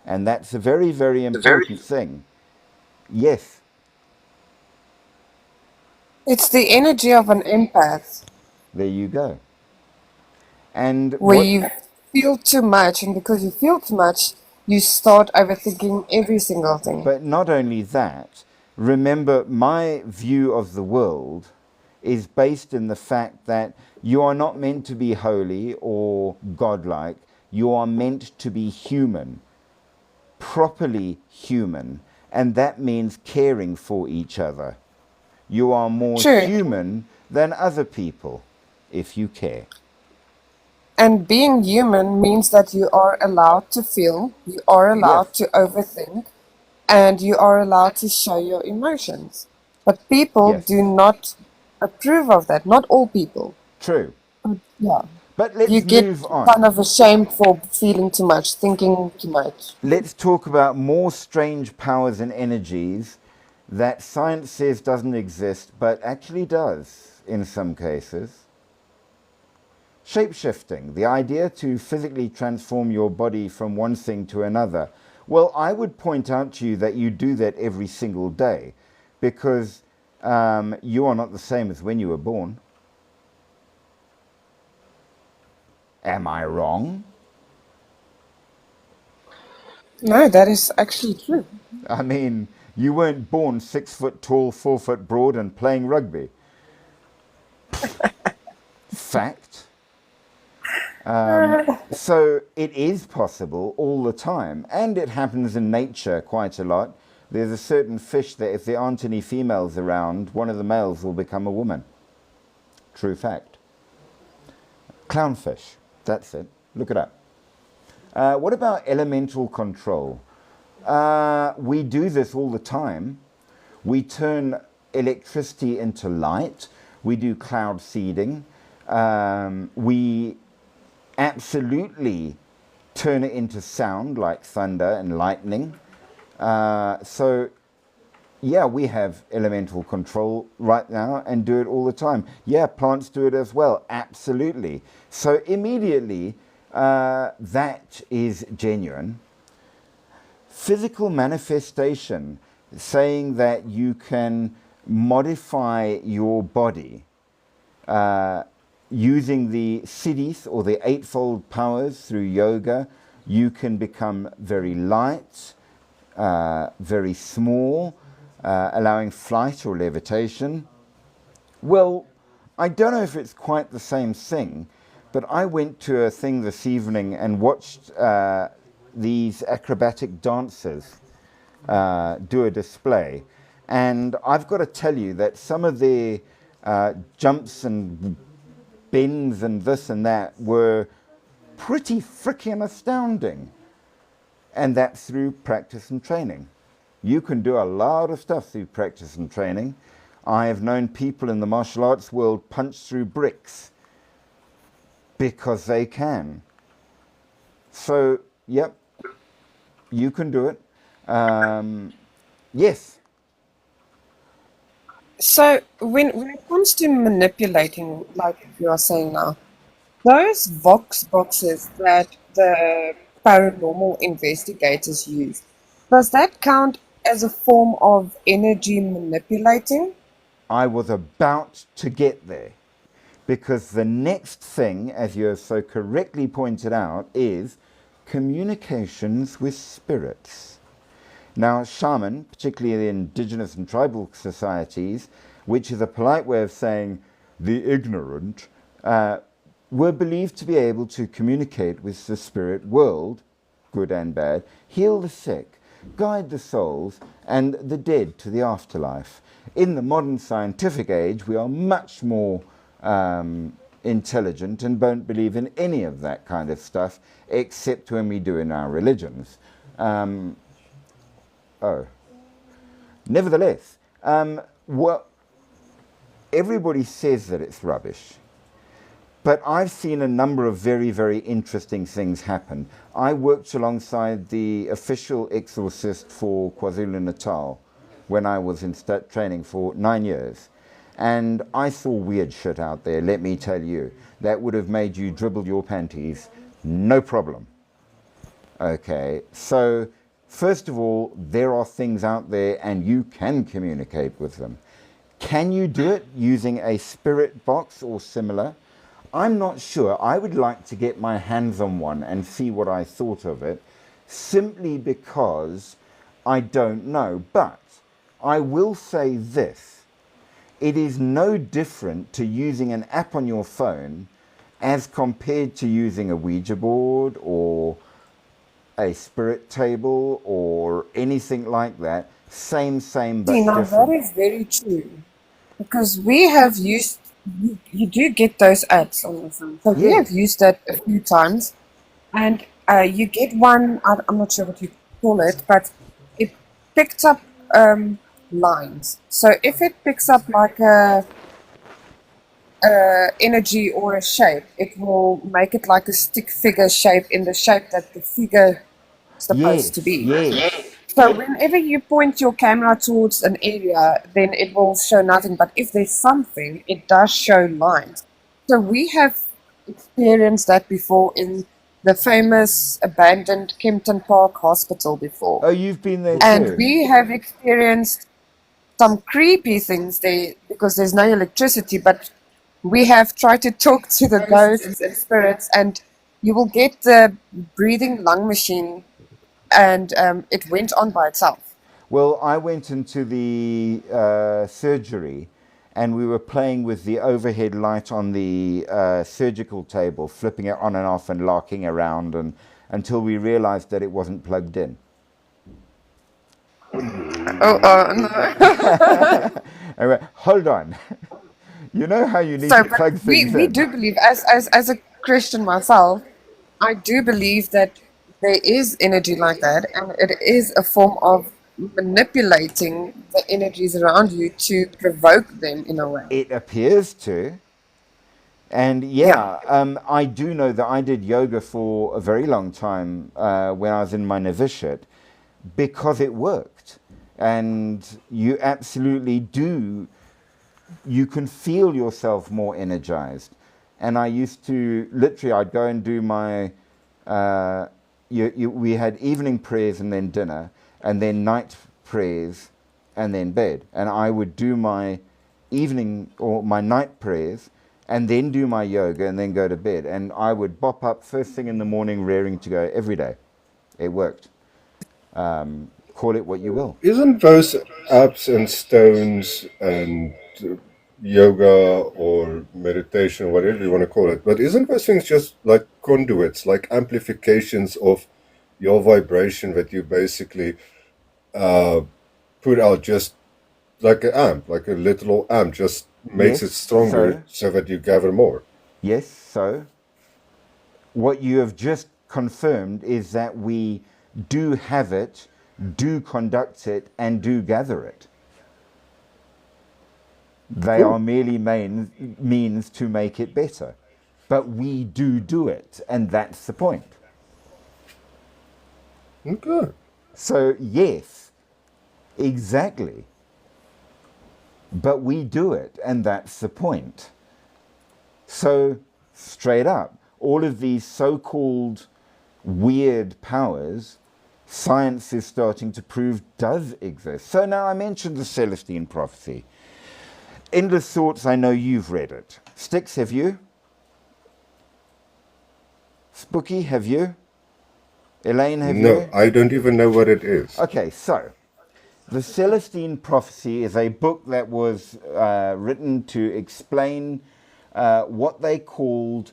And that's a very, very important thing. Yes. It's the energy of an empath, There you go. And where what, you feel too much, and because you feel too much, you start overthinking every single thing. but not only that, remember my view of the world is based in the fact that you are not meant to be holy or godlike. You are meant to be human, properly human, and that means caring for each other. You are more True. human than other people if you care. And being human means that you are allowed to feel, you are allowed Yes. to overthink, and you are allowed to show your emotions. But people Yes. do not approve of that. Not all people. True. Yeah. But let's You get move on. kind of ashamed for feeling too much, thinking too much. Let's talk about more strange powers and energies that science says doesn't exist, but actually does in some cases. Shapeshifting, the idea to physically transform your body from one thing to another. Well, I would point out to you that you do that every single day, because you are not the same as when you were born. Am I wrong? No, that is actually true. I mean, you weren't born 6 foot tall, 4 foot broad, and playing rugby. Fact. So it is possible all the time, and it happens in nature quite a lot. There's a certain fish that if there aren't any females around, one of the males will become a woman. True fact. Clownfish, that's it. Look it up. What about elemental control? We do this all the time. We turn electricity into light. We do cloud seeding. We absolutely turn it into sound like thunder and lightning. So yeah, we have elemental control right now and do it all the time. Yeah, plants do it as well, absolutely. So immediately, that is genuine. Physical manifestation, saying that you can modify your body using the siddhis or the eightfold powers through yoga. You can become very light, very small, allowing flight or levitation. Well, I don't know if it's quite the same thing, but I went to a thing this evening and watched these acrobatic dancers do a display. And I've got to tell you that some of their jumps and bends and this and that were pretty freaking astounding. And that's through practice and training. You can do a lot of stuff through practice and training. I have known people in the martial arts world punch through bricks because they can. So, yep, you can do it. Yes. So when it comes to manipulating, like you are saying now, those Vox boxes that the paranormal investigators use, does that count as a form of energy manipulating? I was about to get there, because the next thing, as you have so correctly pointed out, is communications with spirits. Now, shaman, particularly the indigenous and tribal societies, which is a polite way of saying the ignorant, were believed to be able to communicate with the spirit world, good and bad, heal the sick, guide the souls and the dead to the afterlife. In the modern scientific age, we are much more intelligent and don't believe in any of that kind of stuff, except when we do in our religions. Nevertheless, everybody says that it's rubbish. But I've seen a number of very, very interesting things happen. I worked alongside the official exorcist for KwaZulu-Natal when I was in training for 9 years. And I saw weird shit out there, let me tell you. That would have made you dribble your panties, no problem. Okay, so first of all, there are things out there and you can communicate with them. Can you do it using a spirit box or similar? I'm not sure. I would like to get my hands on one and see what I thought of it, simply because I don't know. But I will say this. It is no different to using an app on your phone as compared to using a Ouija board or a spirit table or anything like that. Same, but See, now different. that is very true. Because we have used, you do get those apps on your phone. So we Yeah. have used that a few times. And you get one, I'm not sure what you call it, but it picks up lines. So if it picks up like a energy or a shape, it will make it like a stick figure shape in the shape that the figure is supposed to be. Yes. So whenever you point your camera towards an area, then it will show nothing. But if there's something, it does show lines. So we have experienced that before in the famous abandoned Kempton Park Hospital before. Oh, you've been there And too? we have experienced some creepy things there because there's no electricity, but we have tried to talk to the ghosts and spirits, and you will get the breathing lung machine, and it went on by itself. Well, I went into the surgery and we were playing with the overhead light on the surgical table, flipping it on and off and larking around until we realized that it wasn't plugged in. Oh, no. I went, hold on. You know how you need So, to plug but things we in? do believe, as a Christian myself, I do believe that there is energy like that, and it is a form of manipulating the energies around you to provoke them in a way. It appears to. And Yeah. yeah, I do know that I did yoga for a very long time when I was in my novitiate because it worked. And you absolutely do, you can feel yourself more energized. And I used to literally, I'd go and do my, we had evening prayers and then dinner, and then night prayers and then bed. And I would do my evening or my night prayers and then do my yoga and then go to bed. And I would bop up first thing in the morning, raring to go every day. It worked. Call it what you will. Isn't those apps and stones and yoga or meditation, whatever you want to call it, but isn't those things just like conduits, like amplifications of your vibration that you basically put out just like an amp, like a little amp, just makes Yes, it stronger so that you gather more? yes, so what you have just confirmed is that we do have it, do conduct it, and do gather it. They are merely means to make it better. But we do it, and that's the point. Okay. So, yes, exactly. But we do it, and that's the point. So, straight up, all of these so-called weird powers, science is starting to prove does exist. So now I mentioned the Celestine prophecy. Endless Thoughts, I know you've read it. Styx, have you? Spooky, have you? Elaine, have you? No, I don't even know what it is. Okay, so the Celestine Prophecy is a book that was written to explain what they called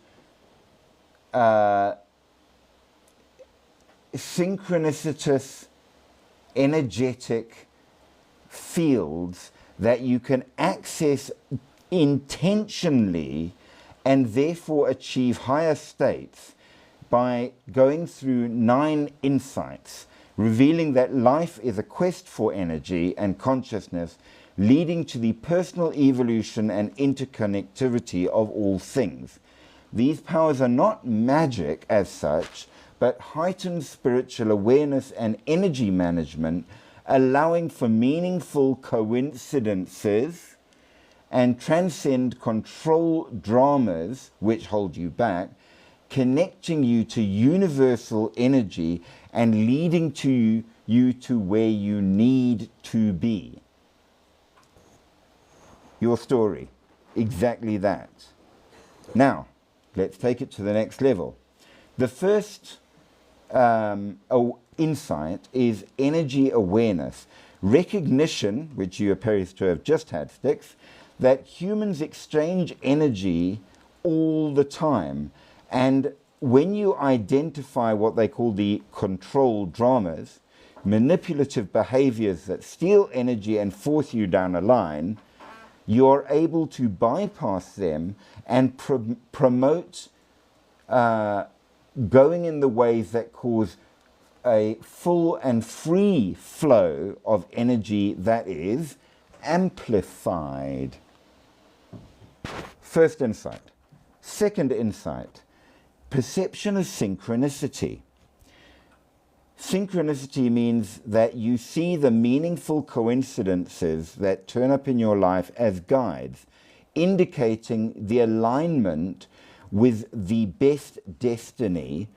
synchronicitous energetic fields that you can access intentionally and therefore achieve higher states by going through 9 insights, revealing that life is a quest for energy and consciousness, leading to the personal evolution and interconnectivity of all things. These powers are not magic as such, but heightened spiritual awareness and energy management, allowing for meaningful coincidences and transcend control dramas which hold you back, connecting you to universal energy and leading you to where you need to be. Your story, exactly that. Now, let's take it to the next level. The first insight is energy awareness, recognition, which you appear to have just had, Styx, that humans exchange energy all the time. And when you identify what they call the control dramas, manipulative behaviors that steal energy and force you down a line, you're able to bypass them and promote going in the ways that cause a full and free flow of energy that is amplified. First insight. Second insight, perception of synchronicity. Synchronicity means that you see the meaningful coincidences that turn up in your life as guides, indicating the alignment with the best destiny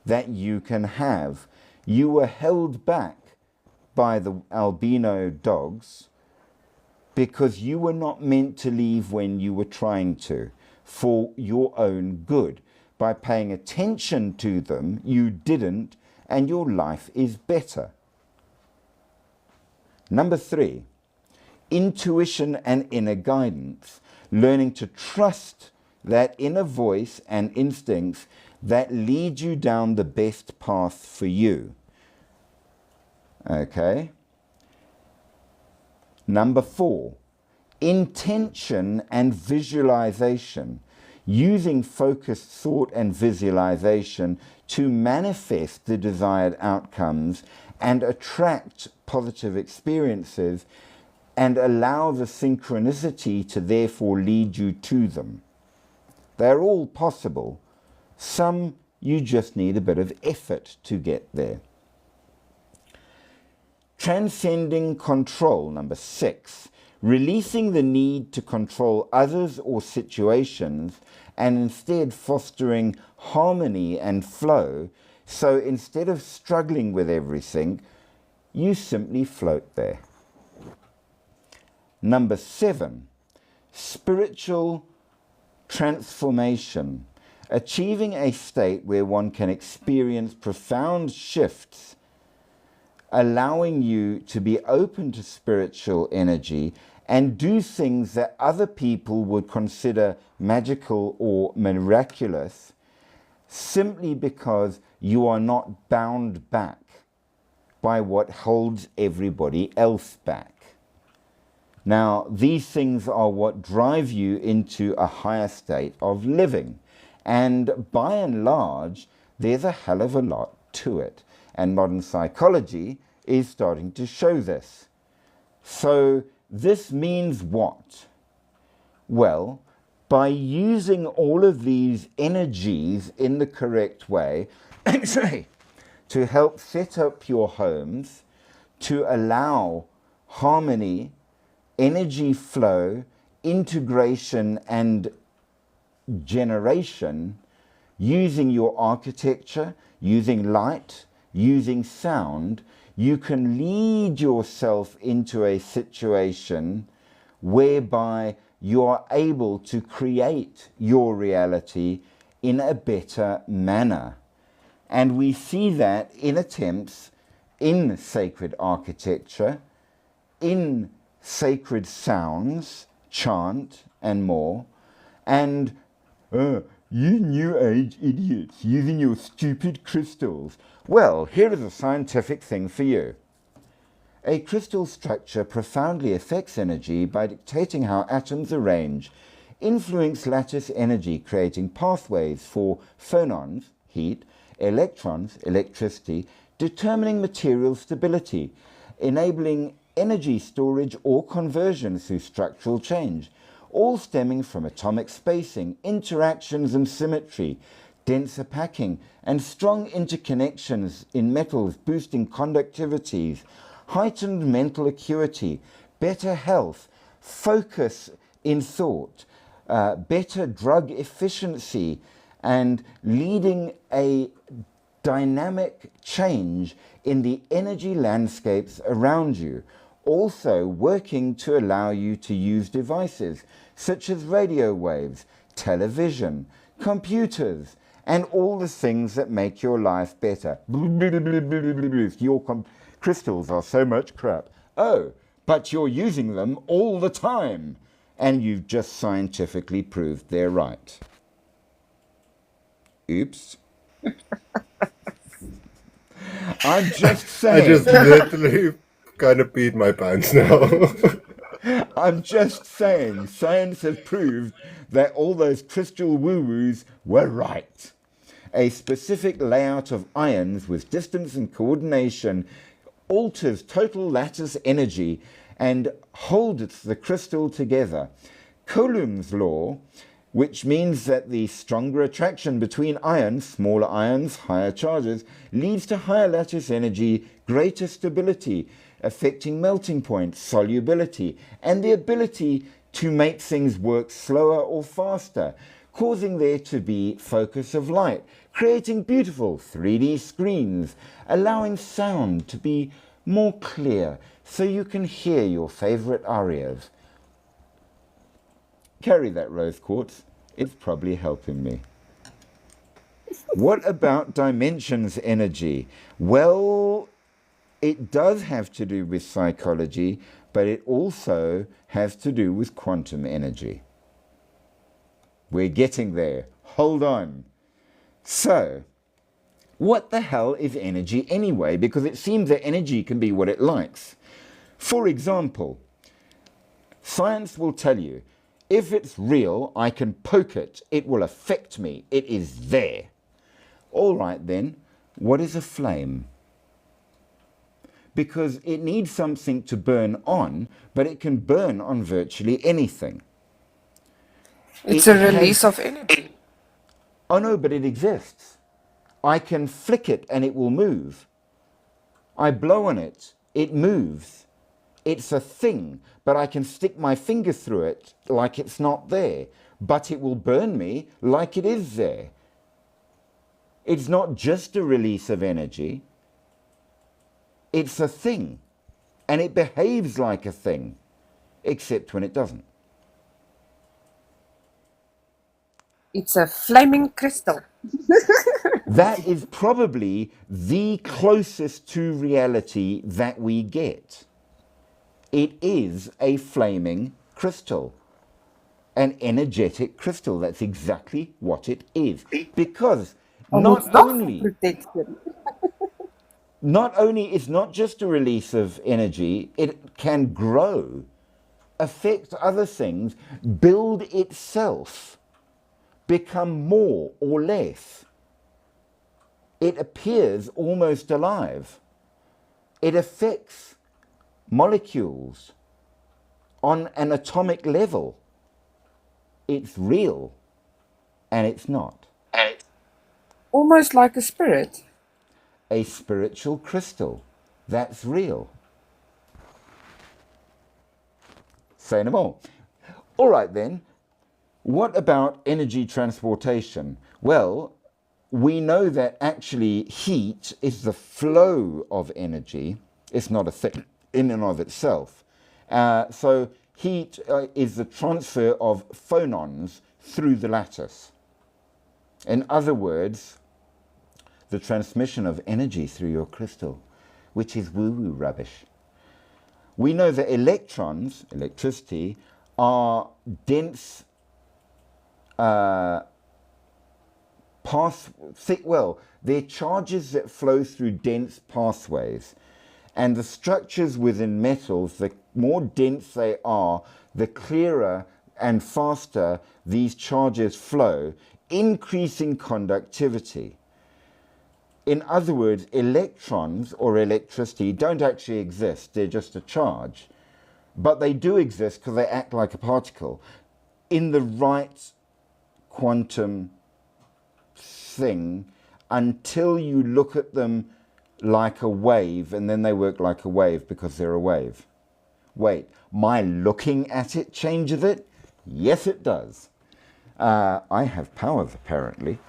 that you can have. You were held back by the albino dogs because you were not meant to leave when you were trying to, for your own good. By paying attention to them, you didn't, and your life is better. Number 3, intuition and inner guidance, learning to trust that inner voice and instincts that lead you down the best path for you. Okay. Number 4, intention and visualization. using focused thought and visualization to manifest the desired outcomes and attract positive experiences and allow the synchronicity to therefore lead you to them. They're all possible. Some you just need a bit of effort to get there. Transcending control, number 6. Releasing the need to control others or situations and instead fostering harmony and flow. So instead of struggling with everything, you simply float there. Number 7. Spiritual transformation. Achieving a state where one can experience profound shifts, allowing you to be open to spiritual energy and do things that other people would consider magical or miraculous, simply because you are not bound back by what holds everybody else back. Now, these things are what drive you into a higher state of living. And by and large, there's a hell of a lot to it. And modern psychology is starting to show this. So this means what? Well, by using all of these energies in the correct way to help set up your homes, to allow harmony, energy flow, integration and generation, using your architecture, using light, using sound, you can lead yourself into a situation whereby you are able to create your reality in a better manner. And we see that in attempts in sacred architecture, in sacred sounds, chant and more, and you New Age idiots using your stupid crystals. Well, here is a scientific thing for you. A crystal structure profoundly affects energy by dictating how atoms arrange, influence lattice energy, creating pathways for phonons, heat, electrons, electricity, determining material stability, enabling energy storage or conversion through structural change, all stemming from atomic spacing, interactions and symmetry, denser packing, and strong interconnections in metals boosting conductivities, heightened mental acuity, better health, focus in thought, better drug efficiency, and leading a dynamic change in the energy landscapes around you. Also working to allow you to use devices such as radio waves, television, computers, and all the things that make your life better. Your crystals are so much crap. Oh, but you're using them all the time, and you've just scientifically proved they're right. Oops. I'm just saying. I just literally kind of peed my pants now. I'm just saying, science has proved that all those crystal woo-woos were right. A specific layout of ions with distance and coordination alters total lattice energy and holds the crystal together. Coulomb's law, which means that the stronger attraction between ions, smaller ions, higher charges, leads to higher lattice energy, greater stability, affecting melting point, solubility, and the ability to make things work slower or faster, causing there to be focus of light, creating beautiful 3D screens, allowing sound to be more clear so you can hear your favorite arias. Carry that, rose quartz. It's probably helping me. What about dimensions energy? Well, it does have to do with psychology, but it also has to do with quantum energy. We're getting there. Hold on. So, what the hell is energy anyway? Because it seems that energy can be what it likes. For example, science will tell you If it's real, I can poke it. It will affect me. It is there. All right then, what is a flame? Because it needs something to burn on, but it can burn on virtually anything. It's It a release has- of energy. Oh no, but it exists. I can flick it and it will move. I blow on it, it moves. It's a thing, but I can stick my finger through it like it's not there, but it will burn me like it is there. It's not just a release of energy, it's a thing, and it behaves like a thing, except when it doesn't. It's a flaming crystal. That is probably the closest to reality that we get. It is a flaming crystal, an energetic crystal. That's exactly what it is. Because not only Protection. it's not just a release of energy, it can grow, affect other things, build itself, become more or less. It appears almost alive. It affects molecules on an atomic level. It's real and it's not. Almost like a spirit. A spiritual crystal. That's real. Say no more. All right then, what about energy transportation? Well, we know that actually heat is the flow of energy. It's not a thing in and of itself. So heat is the transfer of phonons through the lattice. In other words, the transmission of energy through your crystal, which is woo-woo rubbish. We know that electrons, electricity, are dense they're charges that flow through dense pathways. And the structures within metals, the more dense they are, the clearer and faster these charges flow, increasing conductivity. In other words, electrons or electricity don't actually exist. They're just a charge. But they do exist because they act like a particle in the right quantum thing until you look at them like a wave, and then they work like a wave because they're a wave. Wait, my looking at it changes it? Yes, it does. I have powers, apparently.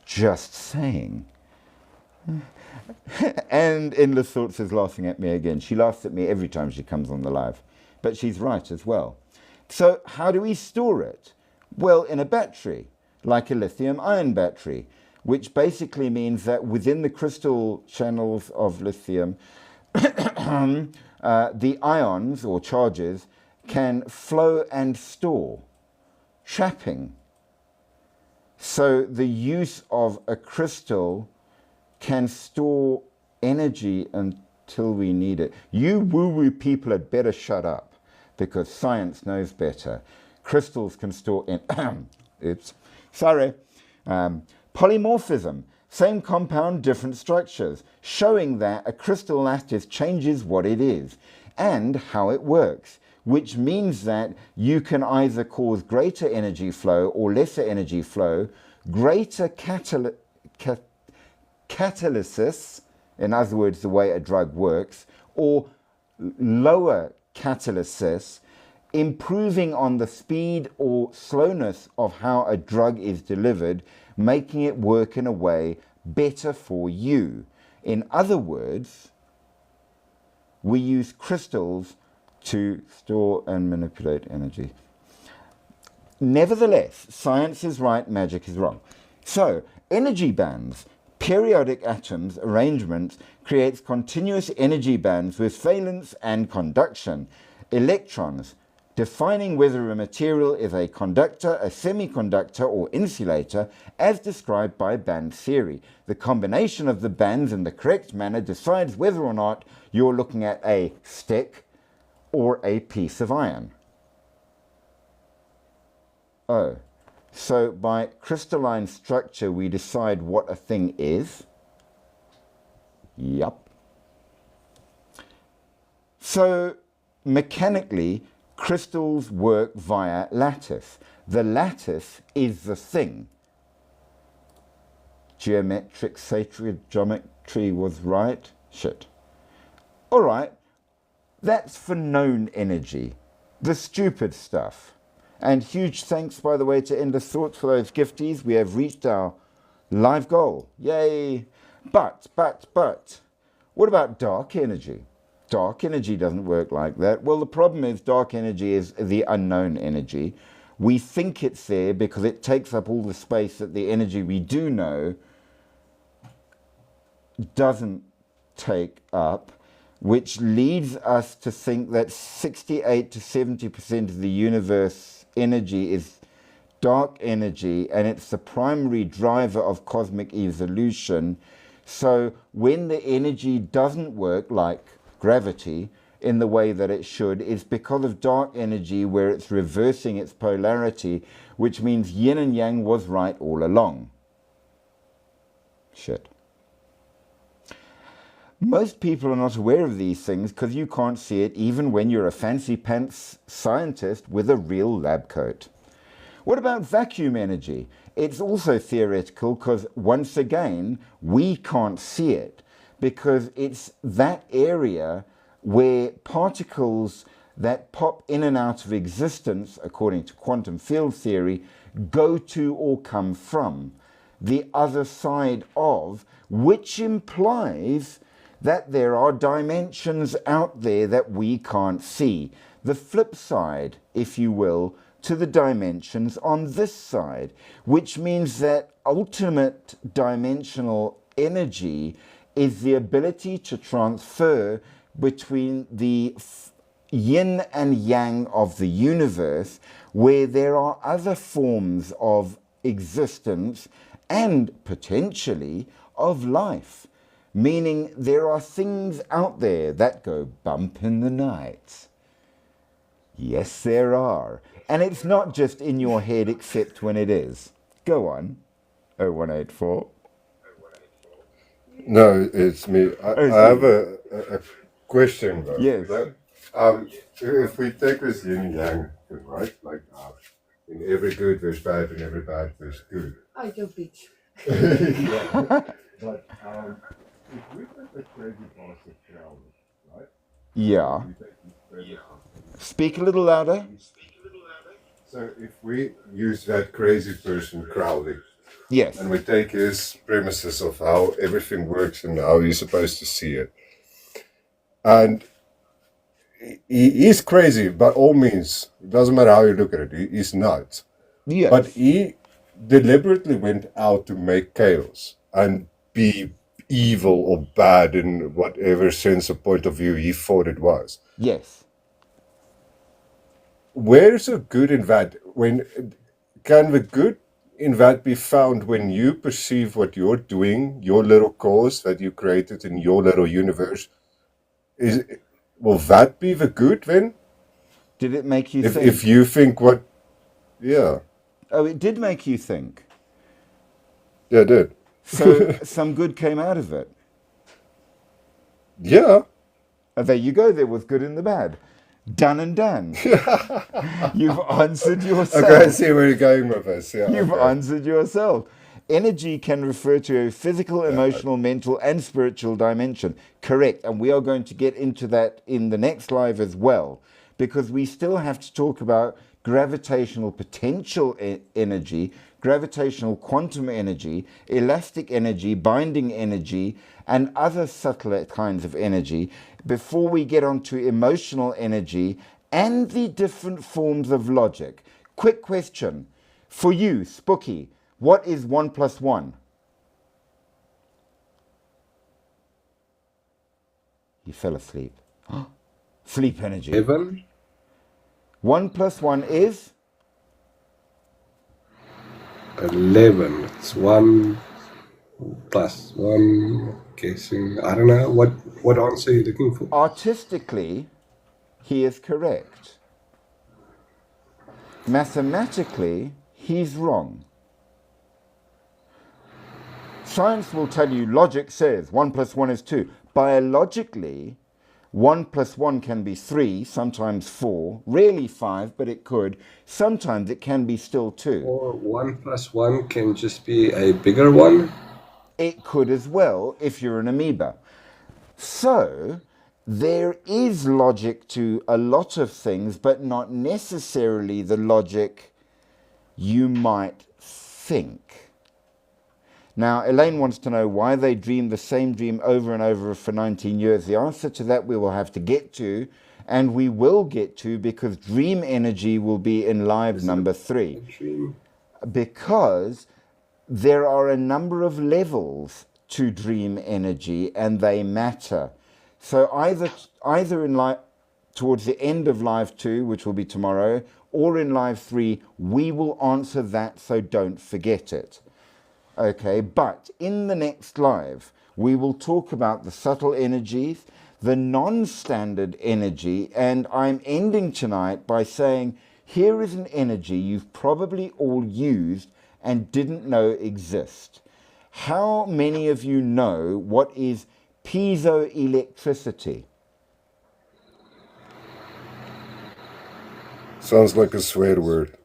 Just saying. And Endless Thoughts is laughing at me again. She laughs at me every time she comes on the live. But she's right as well. So how do we store it? Well, in a battery, like a lithium-ion battery, which basically means that within the crystal channels of lithium, the ions or charges can flow and store, trapping. So the use of a crystal can store energy until we need it. You woo-woo people had better shut up, because science knows better. Crystals can store polymorphism, same compound, different structures, showing that a crystal lattice changes what it is and how it works, which means that you can either cause greater energy flow or lesser energy flow, greater catalysis, in other words, the way a drug works, or lower catalysis, improving on the speed or slowness of how a drug is delivered, making it work in a way better for you. In other words, we use crystals to store and manipulate energy. Nevertheless, science is right, magic is wrong. So, energy bands. Periodic atoms arrangements creates continuous energy bands with valence and conduction. Electrons, defining whether a material is a conductor, a semiconductor, or insulator, as described by band theory. The combination of the bands in the correct manner decides whether or not you're looking at a stick or a piece of iron. Oh, so by crystalline structure we decide what a thing is? Yup. So mechanically, crystals work via lattice. The lattice is the thing. Geometric sacred geometry was right? Shit. Alright, that's for known energy. The stupid stuff. And huge thanks, by the way, to Endless Thoughts for those gifties. We have reached our live goal. Yay! But, what about dark energy? Dark energy doesn't work like that. Well, the problem is dark energy is the unknown energy. We think it's there because it takes up all the space that the energy we do know doesn't take up, which leads us to think that 68 to 70% of the universe energy is dark energy, and it's the primary driver of cosmic evolution. So when the energy doesn't work, like gravity, in the way that it should, it's because of dark energy where it's reversing its polarity, which means yin and yang was right all along. Shit. Most people are not aware of these things because you can't see it even when you're a fancy pants scientist with a real lab coat. What about vacuum energy? It's also theoretical because, once again, we can't see it because it's that area where particles that pop in and out of existence, according to quantum field theory, go to or come from the other side of, which implies that there are dimensions out there that we can't see. The flip side, if you will, to the dimensions on this side, which means that ultimate dimensional energy is the ability to transfer between the yin and yang of the universe, where there are other forms of existence and potentially of life. Meaning there are things out there that go bump in the night. Yes, there are. And it's not just in your head except when it is. Go on, 0184. No, it's me. I have a question though. Yes. If we take this yin yang thing, right? Like in every good there's bad, in every bad there's good. Oh, you bitch. Yeah. But if we take the crazy bastard Crowley, right? Yeah. We take his crazy Speak a little louder. So if we use that crazy person Crowley, Yes. and we take his premises of how everything works and how you're supposed to see it, and he's crazy by all means. It doesn't matter how you look at it. He's nuts. Yes. But he deliberately went out to make chaos and be evil or bad in whatever sense or point of view he thought it was. Yes. Where's the good in that? Can the good in that be found when you perceive what you're doing, your little cause that you created in your little universe? Will that be the good then? Did it make you think? If you think what? Yeah, Oh, it did make you think. yeah, it did. So some good came out of it. Yeah. There you go. There was good and the bad. Done and done. You've answered yourself. Okay, I see where you're going with this. Yeah, You've okay. answered yourself. Energy can refer to a physical, emotional, mental, and spiritual dimension. Correct. And we are going to get into that in the next live as well, because we still have to talk about gravitational potential energy, gravitational quantum energy, elastic energy, binding energy, and other subtler kinds of energy before we get onto emotional energy and the different forms of logic. Quick question for you, Spooky. What is 1 plus 1? He fell asleep. Sleep energy. 11. 1 plus 1 is? 11. It's 1 plus 1. Guessing. I don't know. What answer are you looking for? Artistically, he is correct. Mathematically, he's wrong. Science will tell you, logic says 1 plus 1 is 2. Biologically, 1 plus 1 can be 3, sometimes 4, rarely 5, but it could. Sometimes it can be still 2. Or 1 plus 1 can just be a bigger one. It could as well if you're an amoeba. So, there is logic to a lot of things, but not necessarily the logic you might think. Now, Elaine wants to know why they dream the same dream over and over for 19 years. The answer to that we will have to get to, and we will get to, because dream energy will be in live number 3. Dream. Because there are a number of levels to dream energy, and they matter. So either in towards the end of live 2, which will be tomorrow, or in live 3, we will answer that, so don't forget it. Okay, but in the next live, we will talk about the subtle energies, the non-standard energy, and I'm ending tonight by saying, here is an energy you've probably all used and didn't know exist. How many of you know what is piezoelectricity? Sounds like a swear word.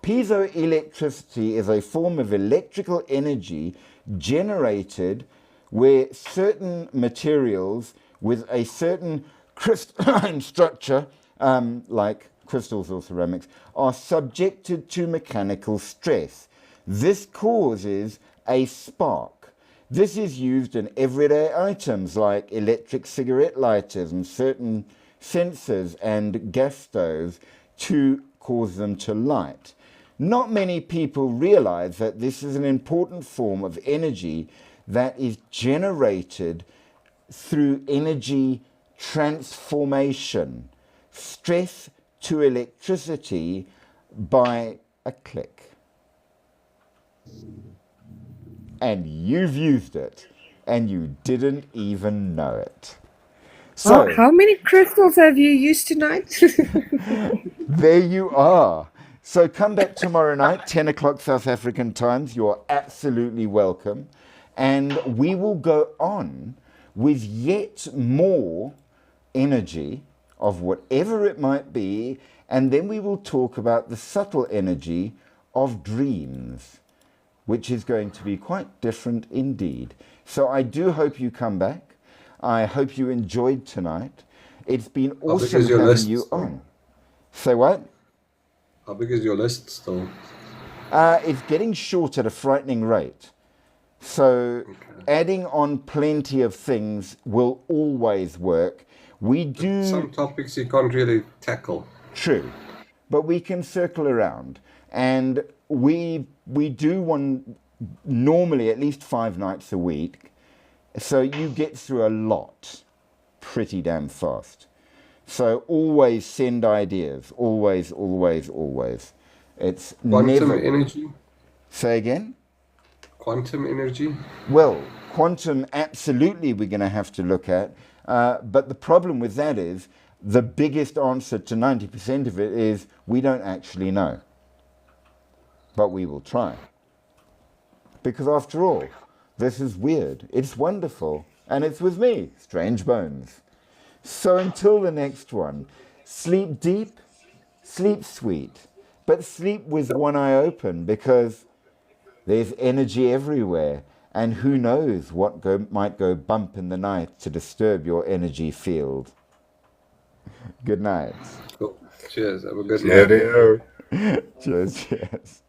Piezoelectricity is a form of electrical energy generated where certain materials with a certain crystalline structure, like crystals or ceramics, are subjected to mechanical stress. This causes a spark. This is used in everyday items like electric cigarette lighters and certain sensors and gas stoves to cause them to light. Not many people realize that this is an important form of energy that is generated through energy transformation, stress to electricity by a click. And you've used it, and you didn't even know it. So, How many crystals have you used tonight? there you are. So come back tomorrow night, 10 o'clock South African times. You're absolutely welcome. And we will go on with yet more energy of whatever it might be. And then we will talk about the subtle energy of dreams, which is going to be quite different indeed. So I do hope you come back. I hope you enjoyed tonight. It's been awesome having you on. Say what? How big is your list still? It's getting short at a frightening rate. So adding on plenty of things will always work. We do... Some topics you can't really tackle. True. But we can circle around. And we do one normally at least 5 nights a week. So you get through a lot pretty damn fast. So always send ideas. Always, always, always. It's Quantum never... energy? Say again? Quantum energy? Well, quantum, absolutely we're going to have to look at. But the problem with that is the biggest answer to 90% of it is we don't actually know. But we will try. Because after all, this is weird. It's wonderful. And it's with me, Strange Bones. So until the next one, sleep deep, sleep sweet, but sleep with one eye open, because there's energy everywhere, and who knows what might go bump in the night to disturb your energy field. Good night. Cool. Cheers. Have a good night. Cheerio. Cheers, cheers.